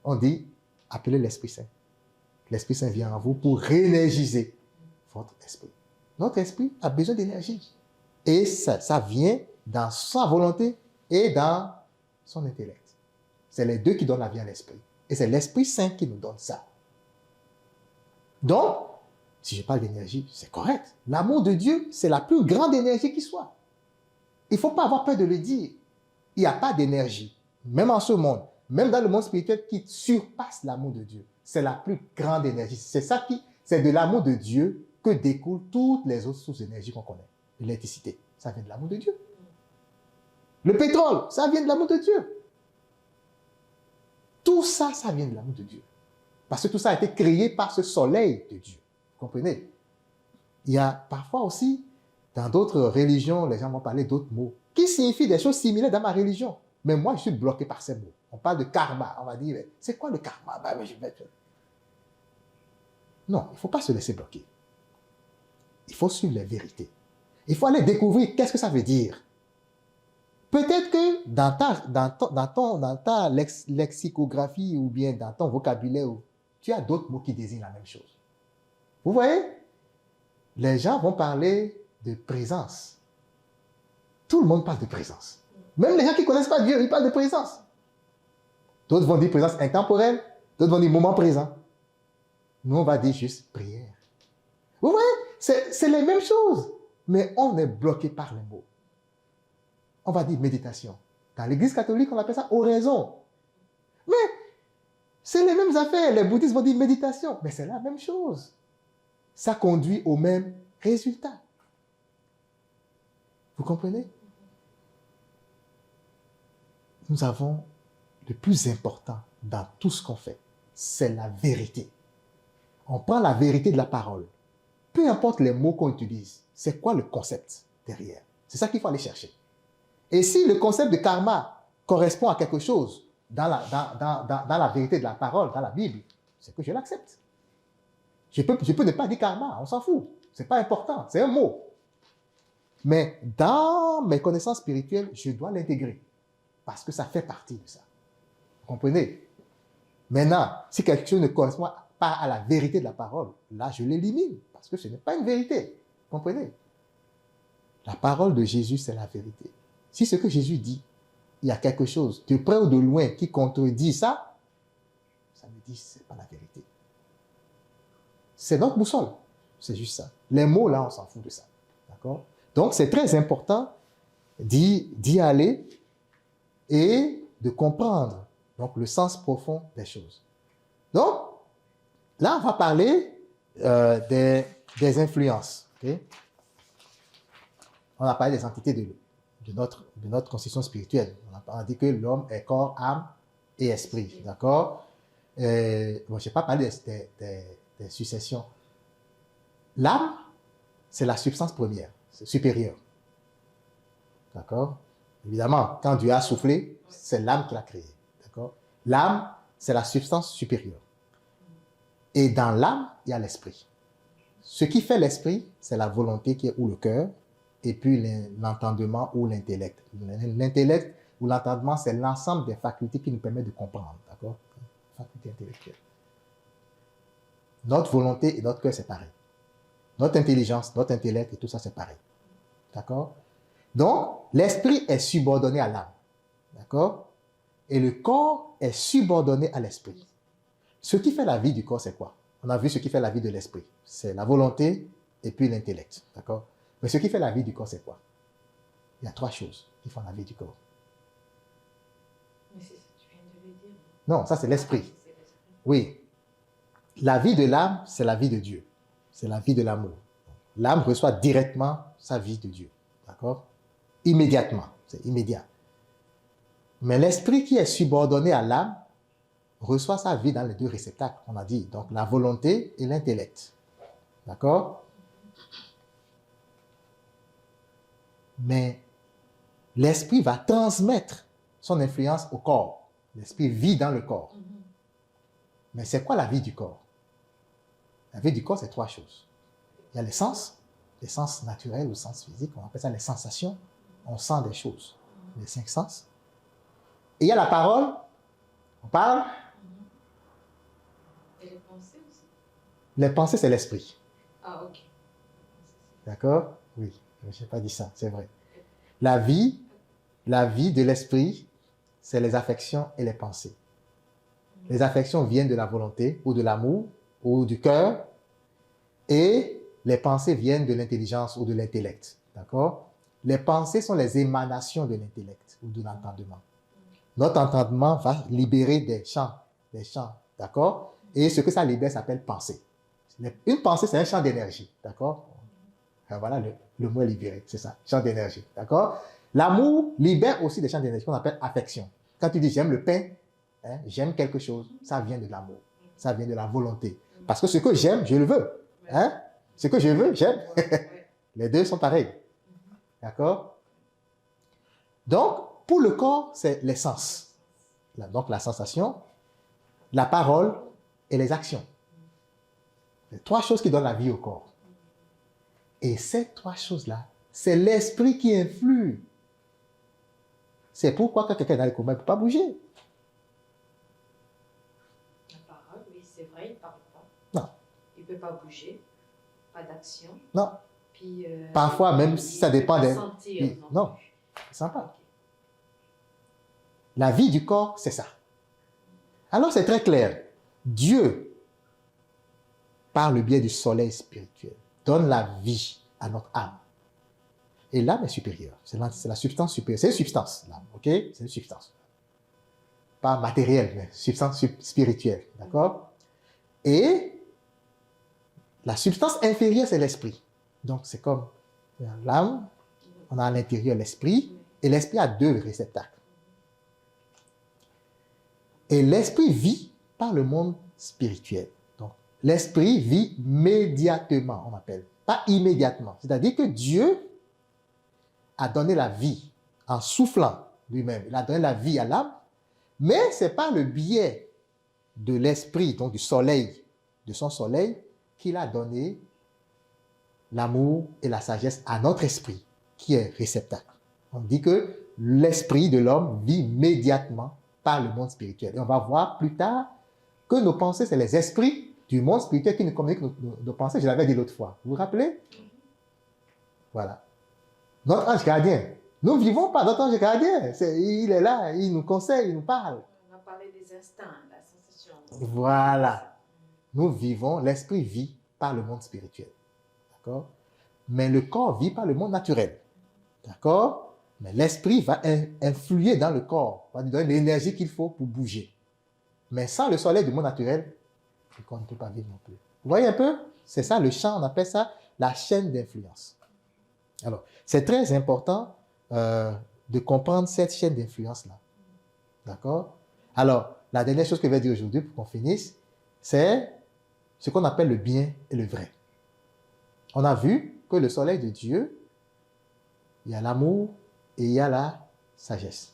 On dit, appelez l'Esprit Saint. L'Esprit Saint vient en vous pour réénergiser votre esprit. Notre esprit a besoin d'énergie. Et ça vient dans sa volonté et dans son intellect. C'est les deux qui donnent la vie à l'esprit. Et c'est l'Esprit Saint qui nous donne ça. Donc, si je parle d'énergie, c'est correct. L'amour de Dieu, c'est la plus grande énergie qui soit. Il ne faut pas avoir peur de le dire. Il n'y a pas d'énergie, même en ce monde, même dans le monde spirituel, qui surpasse l'amour de Dieu. C'est la plus grande énergie. C'est de l'amour de Dieu que découlent toutes les autres sources d'énergie qu'on connaît. L'électricité, ça vient de l'amour de Dieu. Le pétrole, ça vient de l'amour de Dieu. Tout ça, ça vient de l'amour de Dieu. Parce que tout ça a été créé par ce soleil de Dieu. Vous comprenez? Il y a parfois aussi, dans d'autres religions, les gens vont parler d'autres mots qui signifient des choses similaires dans ma religion. Mais moi, je suis bloqué par ces mots. On parle de karma. On va dire, c'est quoi le karma? Non, il ne faut pas se laisser bloquer. Il faut suivre les vérités. Il faut aller découvrir qu'est-ce que ça veut dire. Peut-être que dans ta lexicographie ou bien dans ton vocabulaire, tu as d'autres mots qui désignent la même chose. Vous voyez? Les gens vont parler de présence. Tout le monde parle de présence. Même les gens qui ne connaissent pas Dieu, ils parlent de présence. D'autres vont dire présence intemporelle, d'autres vont dire moment présent. Nous, on va dire juste prière. Vous voyez? C'est les mêmes choses. Mais on est bloqué par les mots. On va dire méditation. Dans l'église catholique, on appelle ça oraison. Mais c'est les mêmes affaires. Les bouddhistes vont dire méditation. Mais c'est la même chose. Ça conduit au même résultat. Vous comprenez? Nous avons le plus important dans tout ce qu'on fait. C'est la vérité. On prend la vérité de la parole. Peu importe les mots qu'on utilise, c'est quoi le concept derrière? C'est ça qu'il faut aller chercher. Et si le concept de karma correspond à quelque chose dans la vérité de la parole, dans la Bible, c'est que je l'accepte. Je peux ne pas dire karma, on s'en fout. Ce n'est pas important, c'est un mot. Mais dans mes connaissances spirituelles, je dois l'intégrer. Parce que ça fait partie de ça. Vous comprenez? Maintenant, si quelque chose ne correspond pas à la vérité de la parole, là, je l'élimine. Parce que ce n'est pas une vérité. Vous comprenez? La parole de Jésus, c'est la vérité. Si ce que Jésus dit, il y a quelque chose, de près ou de loin, qui contredit ça, ça me dit que ce n'est pas la vérité. C'est notre boussole. C'est juste ça. Les mots, là, on s'en fout de ça. D'accord? Donc, c'est très important d'y aller et de comprendre donc, le sens profond des choses. Donc, là, on va parler des influences. Okay? On a parlé des entités de notre constitution spirituelle. On a dit que l'homme est corps, âme et esprit. D'accord? Bon, je n'ai pas parlé des successions. L'âme, c'est la substance première, c'est supérieure. D'accord? Évidemment, quand Dieu a soufflé, c'est l'âme qui l'a créé. D'accord? L'âme, c'est la substance supérieure. Et dans l'âme, il y a l'esprit. Ce qui fait l'esprit, c'est la volonté qui est ou le cœur, et puis l'entendement ou l'intellect. L'intellect ou l'entendement, c'est l'ensemble des facultés qui nous permettent de comprendre. D'accord? Faculté intellectuelle. Notre volonté et notre cœur, c'est pareil. Notre intelligence, notre intellect et tout ça, c'est pareil. D'accord? Donc, l'esprit est subordonné à l'âme. D'accord? Et le corps est subordonné à l'esprit. Ce qui fait la vie du corps, c'est quoi? On a vu ce qui fait la vie de l'esprit. C'est la volonté et puis l'intellect. D'accord? Mais ce qui fait la vie du corps, c'est quoi? Il y a 3 choses qui font la vie du corps. Mais c'est ça que tu viens de le dire. Non, ça c'est l'esprit. Oui. La vie de l'âme, c'est la vie de Dieu. C'est la vie de l'amour. L'âme reçoit directement sa vie de Dieu. D'accord? Immédiatement. C'est immédiat. Mais l'esprit qui est subordonné à l'âme reçoit sa vie dans les 2 réceptacles, on a dit. Donc, la volonté et l'intellect. D'accord? Mais l'esprit va transmettre son influence au corps. L'esprit vit dans le corps. Mais c'est quoi la vie du corps? La vie du corps, c'est 3 choses. Il y a les sens naturels ou sens physiques, on appelle ça les sensations. On sent des choses, les 5 sens. Et il y a la parole, on parle. Et les pensées aussi. Les pensées, c'est l'esprit. Ah, ok. D'accord? Oui, je n'ai pas dit ça, c'est vrai. La vie de l'esprit, c'est les affections et les pensées. Les affections viennent de la volonté ou de l'amour ou du cœur et les pensées viennent de l'intelligence ou de l'intellect. D'accord? Les pensées sont les émanations de l'intellect ou de l'entendement. Notre entendement va libérer des chants. D'accord? Et ce que ça libère s'appelle pensée. Une pensée, c'est un champ d'énergie. D'accord? Voilà, le mot est libéré, c'est ça, champ d'énergie. D'accord? L'amour libère aussi des champs d'énergie qu'on appelle affection. Quand tu dis j'aime le pain, hein, j'aime quelque chose, ça vient de l'amour. Ça vient de la volonté. Parce que ce que j'aime, je le veux. Hein? Ce que je veux, j'aime. Les 2 sont pareils. D'accord? Donc, pour le corps, c'est les sens. Donc, la sensation, la parole et les actions. Les 3 choses qui donnent la vie au corps. Et ces 3 choses-là, c'est l'esprit qui influe. C'est pourquoi quand quelqu'un est dans le coma, il ne peut pas bouger. La parole, oui, c'est vrai, il ne parle pas. Non. Il ne peut pas bouger, pas d'action. Non. Puis, parfois, même si ça dépend des... sentir, non, il ne sent pas. La vie du corps, c'est ça. Alors, c'est très clair. Dieu, par le biais du soleil spirituel, donne la vie à notre âme. Et l'âme est supérieure. C'est la substance supérieure. C'est une substance, l'âme. OK? C'est une substance. Pas matérielle, mais substance spirituelle. D'accord? Et la substance inférieure, c'est l'esprit. Donc, c'est comme l'âme, on a à l'intérieur l'esprit, et l'esprit a 2 réceptacles. Et l'esprit vit par le monde spirituel. Donc, l'esprit vit médiatement, on appelle. Pas immédiatement. C'est-à-dire que Dieu a donné la vie en soufflant lui-même. Il a donné la vie à l'âme, mais ce n'est pas le biais de l'esprit, donc du soleil, de son soleil, qu'il a donné l'amour et la sagesse à notre esprit, qui est réceptacle. On dit que l'esprit de l'homme vit médiatement par le monde spirituel. Et on va voir plus tard que nos pensées, c'est les esprits du monde spirituel qui nous communiquent nos pensées. Je l'avais dit l'autre fois. Vous vous rappelez? Voilà. Notre ange gardien, Nous ne vivons pas dans l'ange gardien. Il est là, il nous conseille, il nous parle. On a parlé des instincts, la sensation. Voilà. Nous vivons, l'esprit vit par le monde spirituel. D'accord? Mais le corps vit par le monde naturel. D'accord? Mais l'esprit va influer dans le corps, va lui donner l'énergie qu'il faut pour bouger. Mais sans le soleil du monde naturel, le corps ne peut pas vivre non plus. Vous voyez un peu? C'est ça le champ, on appelle ça la chaîne d'influence. Alors, c'est très important de comprendre cette chaîne d'influence-là. D'accord? Alors, la dernière chose que je vais dire aujourd'hui pour qu'on finisse, c'est ce qu'on appelle le bien et le vrai. On a vu que le soleil de Dieu, il y a l'amour et il y a la sagesse.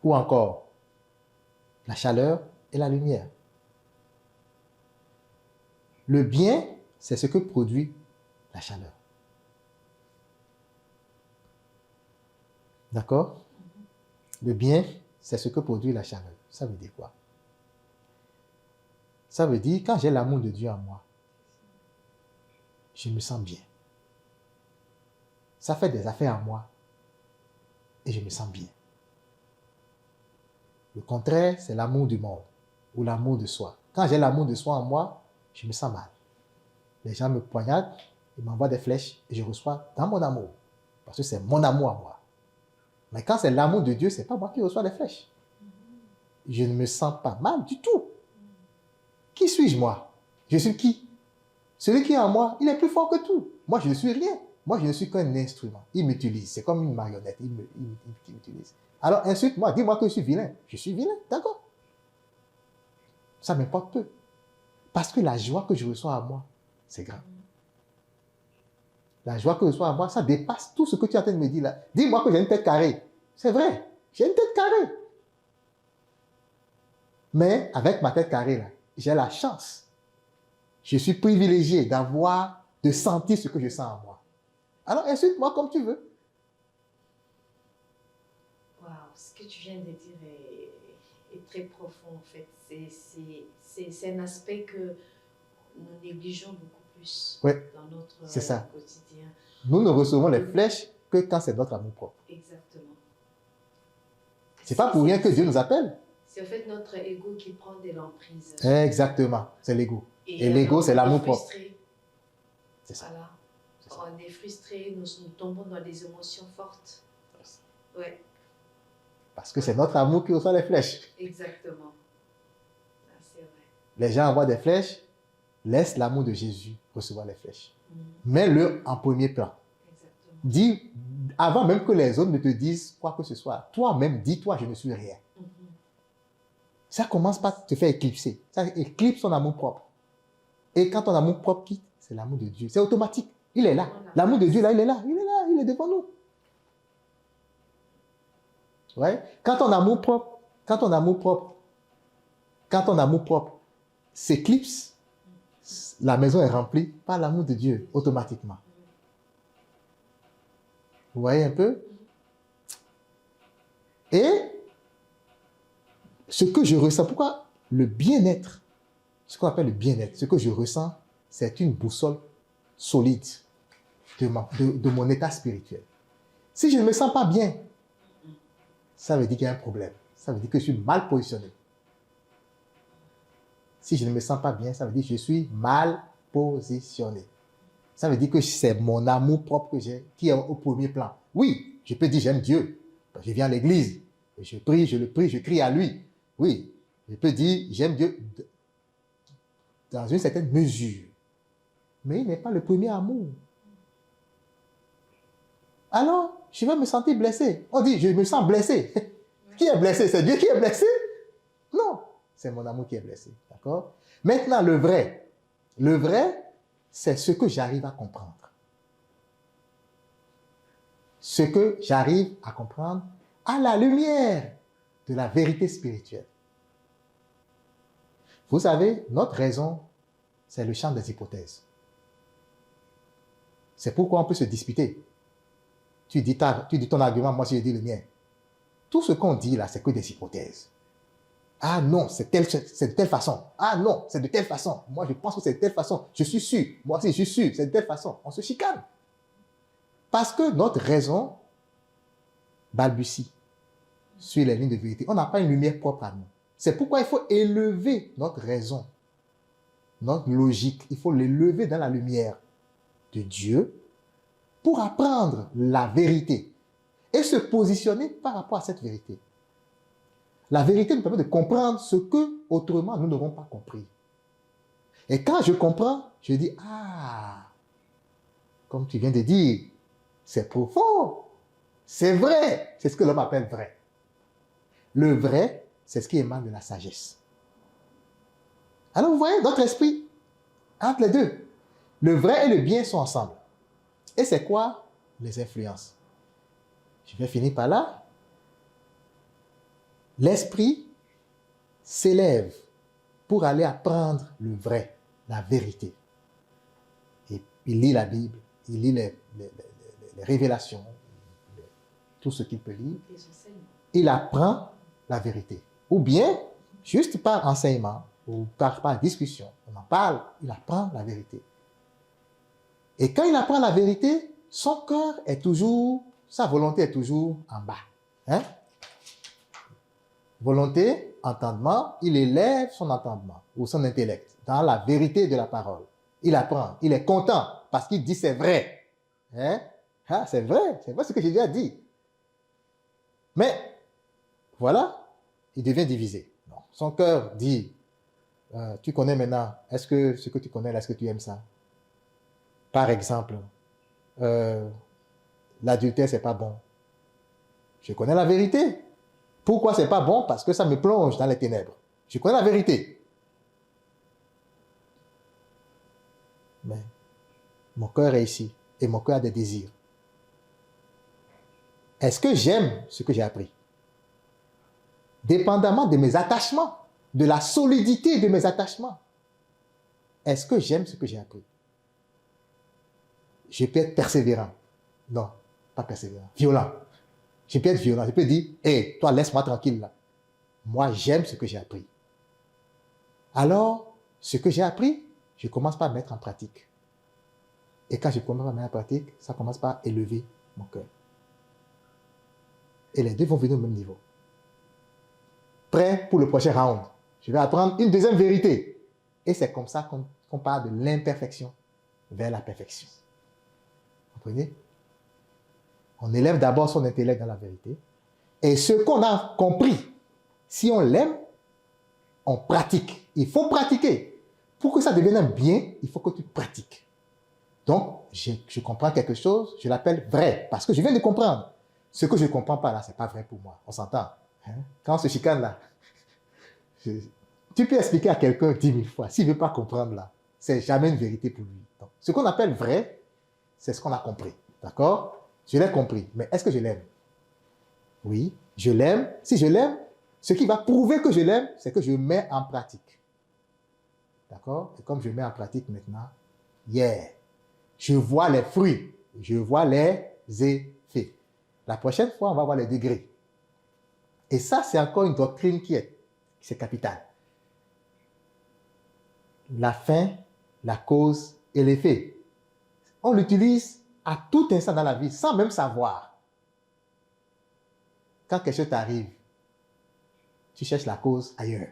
Ou encore, la chaleur et la lumière. Le bien, c'est ce que produit la chaleur. D'accord? Le bien, c'est ce que produit la chaleur. Ça veut dire quoi? Ça veut dire, quand j'ai l'amour de Dieu en moi, je me sens bien. Ça fait des affaires en moi et je me sens bien. Le contraire, c'est l'amour du monde ou l'amour de soi. Quand j'ai l'amour de soi en moi, je me sens mal. Les gens me poignardent, ils m'envoient des flèches et je reçois dans mon amour. Parce que c'est mon amour à moi. Mais quand c'est l'amour de Dieu, ce n'est pas moi qui reçois les flèches. Je ne me sens pas mal du tout. Qui suis-je moi? Je suis qui? Celui qui est en moi, il est plus fort que tout. Moi, je ne suis rien. Moi, je ne suis qu'un instrument. Il m'utilise. C'est comme une marionnette. Il m'utilise. Alors, insulte-moi. Dis-moi que je suis vilain. Je suis vilain. D'accord? Ça m'importe peu. Parce que la joie que je reçois à moi, c'est grand. La joie que je reçois à moi, ça dépasse tout ce que tu es en train de me dire là. Dis-moi que j'ai une tête carrée. C'est vrai. J'ai une tête carrée. Mais avec ma tête carrée là, j'ai la chance. Je suis privilégié de sentir ce que je sens en moi. Alors, insulte-moi comme tu veux. Waouh, ce que tu viens de dire est très profond, en fait. C'est un aspect que nous négligeons beaucoup plus dans notre quotidien. Nous ne recevons les flèches que quand c'est notre amour propre. Exactement. C'est pas pour rien que Dieu nous appelle. C'est en fait notre ego qui prend de l'emprise. Exactement, c'est l'ego. Et l'ego, c'est l'amour propre. C'est ça. Voilà. On est frustré, nous tombons dans des émotions fortes. Ouais. Parce que c'est notre amour qui reçoit les flèches. Exactement. Ah, c'est vrai. Les gens envoient des flèches, laisse l'amour de Jésus recevoir les flèches. Mets-le en premier plan. Exactement. Dis, avant même que les autres ne te disent quoi que ce soit, toi-même, dis-toi, je ne suis rien. Ça commence par te faire éclipser. Ça éclipse ton amour propre. Et quand ton amour propre quitte, c'est l'amour de Dieu. C'est automatique. Il est là. L'amour de Dieu, là, il est là. Il est là. Il est devant nous. Ouais. Quand ton amour propre s'éclipse, la maison est remplie par l'amour de Dieu, automatiquement. Vous voyez un peu? Et ce que je ressens, pourquoi le bien-être, ce qu'on appelle le bien-être, ce que je ressens, c'est une boussole solide de mon état spirituel. Si je ne me sens pas bien, ça veut dire qu'il y a un problème. Ça veut dire que je suis mal positionné. Si je ne me sens pas bien, ça veut dire que je suis mal positionné. Ça veut dire que c'est mon amour propre que j'ai qui est au premier plan. Oui, je peux dire j'aime Dieu. Je viens à l'église, je prie, je crie à lui. Oui, je peux dire j'aime Dieu dans une certaine mesure. Mais il n'est pas le premier amour. Alors, je vais me sentir blessé. On dit, je me sens blessé. Qui est blessé? C'est Dieu qui est blessé? Non, c'est mon amour qui est blessé. D'accord? Maintenant, le vrai. Le vrai, c'est ce que j'arrive à comprendre. Ce que j'arrive à comprendre à la lumière de la vérité spirituelle. Vous savez, notre raison, c'est le champ des hypothèses. C'est pourquoi on peut se disputer. Tu dis ton argument, moi je dis le mien. Tout ce qu'on dit là, c'est que des hypothèses. Ah non, c'est de telle façon. Ah non, c'est de telle façon. Moi je pense que c'est de telle façon. Je suis sûr. Moi aussi je suis sûr, c'est de telle façon. On se chicane. Parce que notre raison balbutie sur les lignes de vérité. On n'a pas une lumière propre à nous. C'est pourquoi il faut élever notre raison, notre logique. Il faut l'élever dans la lumière de Dieu pour apprendre la vérité et se positionner par rapport à cette vérité. La vérité nous permet de comprendre ce que autrement nous n'aurons pas compris. Et quand je comprends, je dis, ah, comme tu viens de dire, c'est profond, c'est vrai, c'est ce que l'homme appelle vrai. Le vrai, c'est ce qui émane de la sagesse. Alors vous voyez, notre esprit, entre les deux, le vrai et le bien sont ensemble. Et c'est quoi les influences? Je vais finir par là. L'esprit s'élève pour aller apprendre le vrai, la vérité. Et il lit la Bible, il lit les révélations, tout ce qu'il peut lire. Il apprend la vérité. Ou bien, juste par enseignement, ou par discussion, on en parle, il apprend la vérité. Et quand il apprend la vérité, son cœur est toujours, sa volonté est toujours en bas. Hein? Volonté, entendement, il élève son entendement ou son intellect dans la vérité de la parole. Il apprend, il est content parce qu'il dit c'est vrai. Hein? Ah, c'est vrai ce que Jésus a dit. Mais, voilà, il devient divisé. Non. Son cœur dit, tu connais maintenant, est-ce que ce que tu connais, est-ce que tu aimes ça? Par exemple, l'adultère, c'est pas bon. Je connais la vérité. Pourquoi c'est pas bon? Parce que ça me plonge dans les ténèbres. Je connais la vérité. Mais mon cœur est ici et mon cœur a des désirs. Est-ce que j'aime ce que j'ai appris? Dépendamment de mes attachements, de la solidité de mes attachements. Est-ce que j'aime ce que j'ai appris? Je peux être persévérant. Non, pas persévérant. Violent. Je peux être violent. Je peux dire, hé, toi, laisse-moi tranquille là. Moi, j'aime ce que j'ai appris. Alors, ce que j'ai appris, je commence par mettre en pratique. Et quand je commence à mettre en pratique, ça commence par élever mon cœur. Et les deux vont venir au même niveau. Prêt pour le prochain round. Je vais apprendre une deuxième vérité. Et c'est comme ça qu'on part de l'imperfection vers la perfection. Vous comprenez? On élève d'abord son intellect dans la vérité. Et ce qu'on a compris, si on l'aime, on pratique. Il faut pratiquer. Pour que ça devienne un bien, il faut que tu pratiques. Donc, je comprends quelque chose, je l'appelle vrai, parce que je viens de comprendre. Ce que je ne comprends pas là, ce n'est pas vrai pour moi. On s'entend. Hein? Quand on se chicane là, tu peux expliquer à quelqu'un 10 000 fois. S'il ne veut pas comprendre là, c'est jamais une vérité pour lui. Donc, ce qu'on appelle vrai, c'est ce qu'on a compris. D'accord? Je l'ai compris. Mais est-ce que je l'aime? Oui, je l'aime. Si je l'aime, ce qui va prouver que je l'aime, c'est que je mets en pratique. D'accord? Et comme je mets en pratique maintenant, je vois les fruits, je vois les effets. La prochaine fois, on va voir les degrés. Et ça, c'est encore une doctrine c'est capital. La fin, la cause et l'effet. On l'utilise à tout instant dans la vie, sans même savoir. Quand quelque chose t'arrive, tu cherches la cause ailleurs.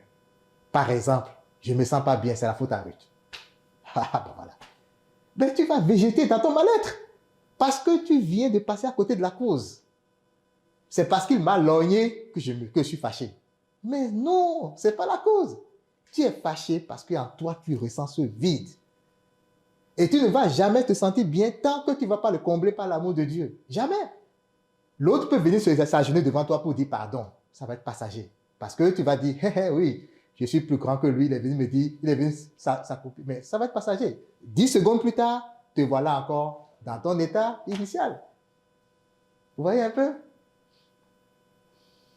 Par exemple, je ne me sens pas bien, c'est la faute à Ruth. Ben voilà. Ben tu vas végéter dans ton mal-être. Parce que tu viens de passer à côté de la cause. C'est parce qu'il m'a lorgné que je suis fâché. Mais non, ce n'est pas la cause. Tu es fâché parce qu'en toi, tu ressens ce vide. Et tu ne vas jamais te sentir bien tant que tu ne vas pas le combler par l'amour de Dieu. Jamais. L'autre peut venir s'agenouiller devant toi pour dire pardon. Ça va être passager. Parce que tu vas dire, oui, je suis plus grand que lui, il est venu me dire, il est venu s'accoupler. Mais ça va être passager. 10 secondes plus tard, te voilà encore dans ton état initial. Vous voyez un peu?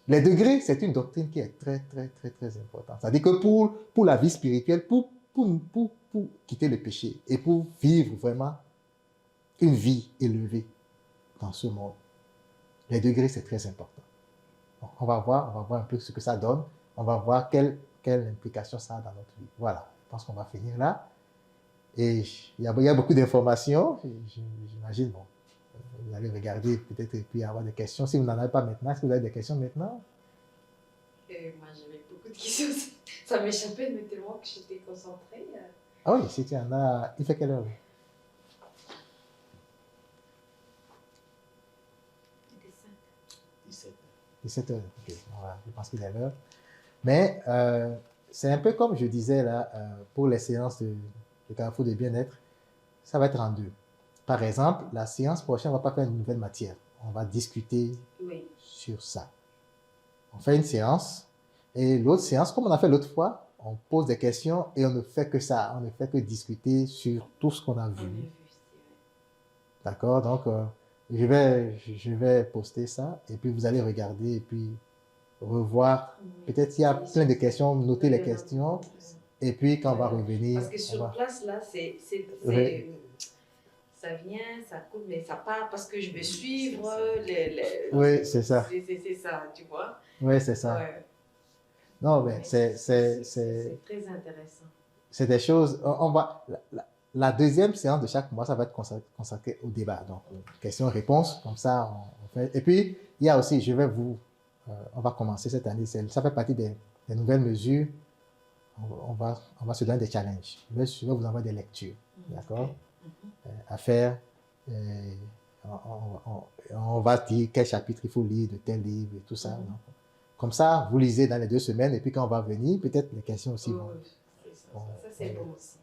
Les degrés, c'est une doctrine qui est très, très, très, très importante. C'est-à-dire que pour la vie spirituelle, pour quitter le péché et pour vivre vraiment une vie élevée dans ce monde, les degrés, c'est très important. Donc, on va voir un peu ce que ça donne. On va voir quelle implication ça a dans notre vie. Voilà, je pense qu'on va finir là. Et il y a beaucoup d'informations, j'imagine. Bon, vous allez regarder peut-être et puis avoir des questions. Si vous n'en avez pas maintenant, est-ce que vous avez des questions maintenant? Moi, j'avais beaucoup de questions. Ça m'échappait, mais tellement que j'étais concentrée. Ah oui, si tu en as... Il fait quelle heure? Il était 5. 17. 17 heures. Ok, voilà, je pense qu'il est l'heure. Mais c'est un peu comme je disais là, pour les séances de Carrefour de bien-être, ça va être en deux. Par exemple, la séance prochaine, on ne va pas faire une nouvelle matière. On va discuter sur ça. On fait une séance et l'autre séance, comme on a fait l'autre fois, on pose des questions et on ne fait que ça. On ne fait que discuter sur tout ce qu'on a vu. D'accord? Donc, je vais poster ça et puis vous allez regarder et puis revoir. Peut-être il y a plein de questions, noter les questions et puis quand on va revenir. Parce que sur place, là, ça vient, ça coupe, mais ça part parce que je vais suivre les... Oui, c'est ça. C'est ça, tu vois? Oui, c'est ça. Ouais. Non, mais c'est très intéressant. C'est des choses. On va, la deuxième séance de chaque mois, ça va être consacré au débat. Donc, questions-réponses, comme ça, on fait. Et puis, il y a aussi, on va commencer cette année, ça fait partie des nouvelles mesures. On va se donner des challenges. Je vais vous envoyer des lectures, d'accord, à faire. On va dire quel chapitre il faut lire de tel livre et tout ça. Donc, comme ça, vous lisez dans les 2 semaines et puis quand on va venir, peut-être les questions aussi vont. Ça, c'est bon aussi.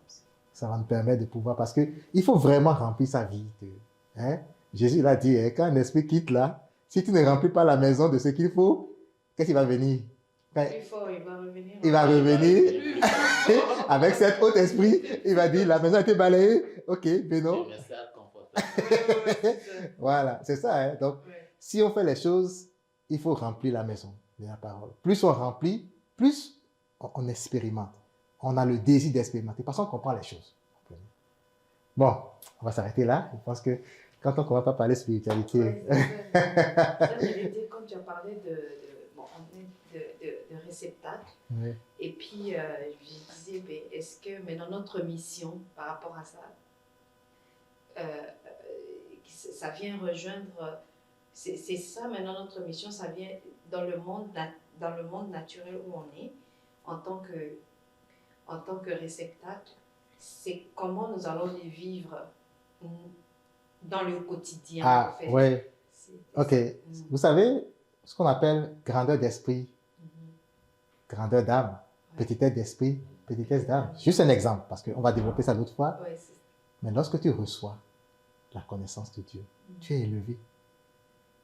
Ça va nous permettre de pouvoir, parce qu'il faut vraiment remplir sa vie. Hein? Jésus l'a dit, hein, quand un esprit quitte là, si tu ne remplis pas la maison de ce qu'il faut, qu'est-ce qu'il va venir? Plus fort, il va revenir. Il va revenir avec cet autre esprit. Il va dire, la maison a été balayée. Ok, mais non. Voilà, c'est ça. Hein? Donc, si on fait les choses, il faut remplir la maison de la parole. Plus on remplit, plus on expérimente. On a le désir d'expérimenter parce qu'on comprend les choses. Bon, on va s'arrêter là. Je pense que quand on ne commence pas à parler de spiritualité... Comme tu as parlé de réceptacle, et puis je disais, est-ce que maintenant notre mission par rapport à ça, ça vient rejoindre... C'est ça maintenant notre mission, ça vient dans le monde naturel où on est, en tant que réceptacle, c'est comment nous allons les vivre dans le quotidien. Ah, en fait. Oui. Ok. Vous savez, ce qu'on appelle grandeur d'esprit, grandeur d'âme, petitesse d'esprit, petitesse d'âme. Juste un exemple, parce qu'on va développer ça l'autre fois. Mais lorsque tu reçois la connaissance de Dieu, tu es élevé.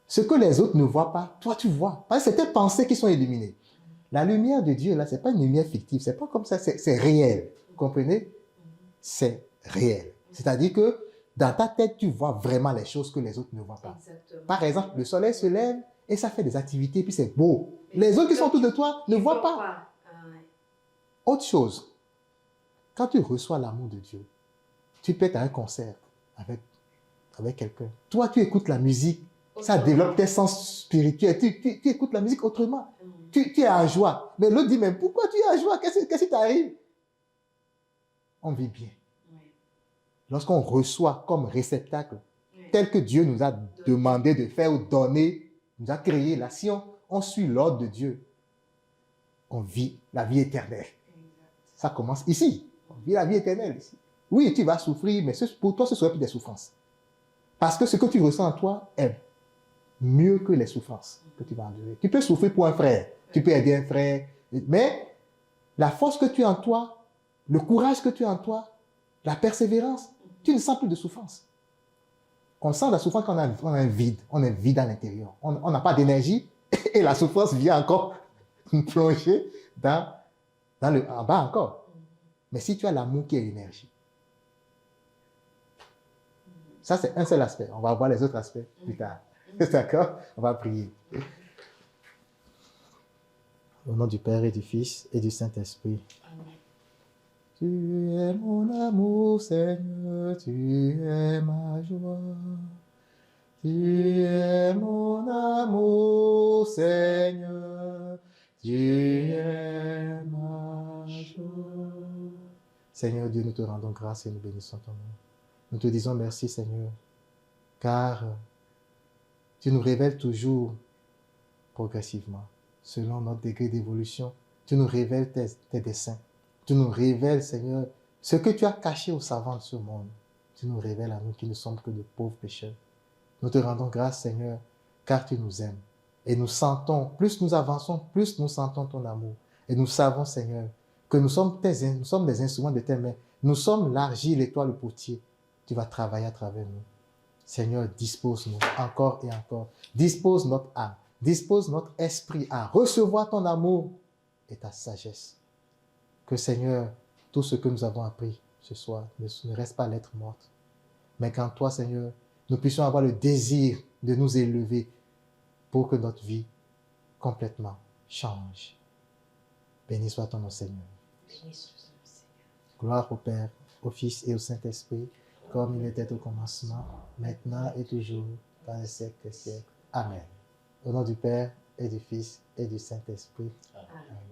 Ce que les autres ne voient pas, toi tu vois. Parce que c'est tes pensées qui sont illuminées. La lumière de Dieu, là, ce n'est pas une lumière fictive. C'est pas comme ça, c'est réel. Vous comprenez? C'est réel. C'est-à-dire que dans ta tête, tu vois vraiment les choses que les autres ne voient pas. Exactement. Par exemple, le soleil se lève et ça fait des activités, puis c'est beau. Les autres qui sont autour de toi ne voient pas. Autre chose, quand tu reçois l'amour de Dieu, tu peux être à un concert avec quelqu'un. Toi, tu écoutes la musique. Ça développe tes sens spirituels. Tu écoutes la musique autrement. Tu es en joie. Mais l'autre dit, mais pourquoi tu es en joie? Qu'est-ce qui t'arrive? On vit bien. Lorsqu'on reçoit comme réceptacle, tel que Dieu nous a demandé de faire ou donné, nous a créé, là, si on suit l'ordre de Dieu, on vit la vie éternelle. Ça commence ici. On vit la vie éternelle ici. Oui, tu vas souffrir, mais pour toi, ce ne sera plus des souffrances. Parce que ce que tu ressens en toi est mieux que les souffrances que tu vas endurer. Tu peux souffrir pour un frère, tu peux aider un frère, mais la force que tu as en toi, le courage que tu as en toi, la persévérance, tu ne sens plus de souffrance. On sent la souffrance quand on a un vide, on est vide à l'intérieur. On n'a pas d'énergie et la souffrance vient encore nous plonger en bas encore. Mais si tu as l'amour qui est l'énergie, ça c'est un seul aspect. On va voir les autres aspects plus tard. D'accord? On va prier. Au nom du Père et du Fils et du Saint-Esprit. Tu es mon amour, Seigneur, tu es ma joie. Tu es mon amour, Seigneur, tu es ma joie. Seigneur Dieu, nous te rendons grâce et nous bénissons ton nom. Nous te disons merci, Seigneur, car tu nous révèles toujours progressivement, selon notre degré d'évolution. Tu nous révèles tes desseins. Tu nous révèles, Seigneur, ce que tu as caché aux savants de ce monde. Tu nous révèles à nous qui ne sommes que de pauvres pécheurs. Nous te rendons grâce, Seigneur, car tu nous aimes. Et nous sentons, plus nous avançons, plus nous sentons ton amour. Et nous savons, Seigneur, que nous sommes des instruments de tes mains. Nous sommes l'argile et toi le potier. Tu vas travailler à travers nous. Seigneur, dispose-nous encore et encore. Dispose notre âme, dispose notre esprit à recevoir ton amour et ta sagesse. Que, Seigneur, tout ce que nous avons appris ce soir ne reste pas lettre morte, mais qu'en toi, Seigneur, nous puissions avoir le désir de nous élever pour que notre vie complètement change. Béni soit ton nom, Seigneur. Béni soit ton nom, Seigneur. Gloire au Père, au Fils et au Saint-Esprit, comme il était au commencement, maintenant et toujours, dans les siècles des siècles. Amen. Au nom du Père et du Fils et du Saint-Esprit. Amen. Amen.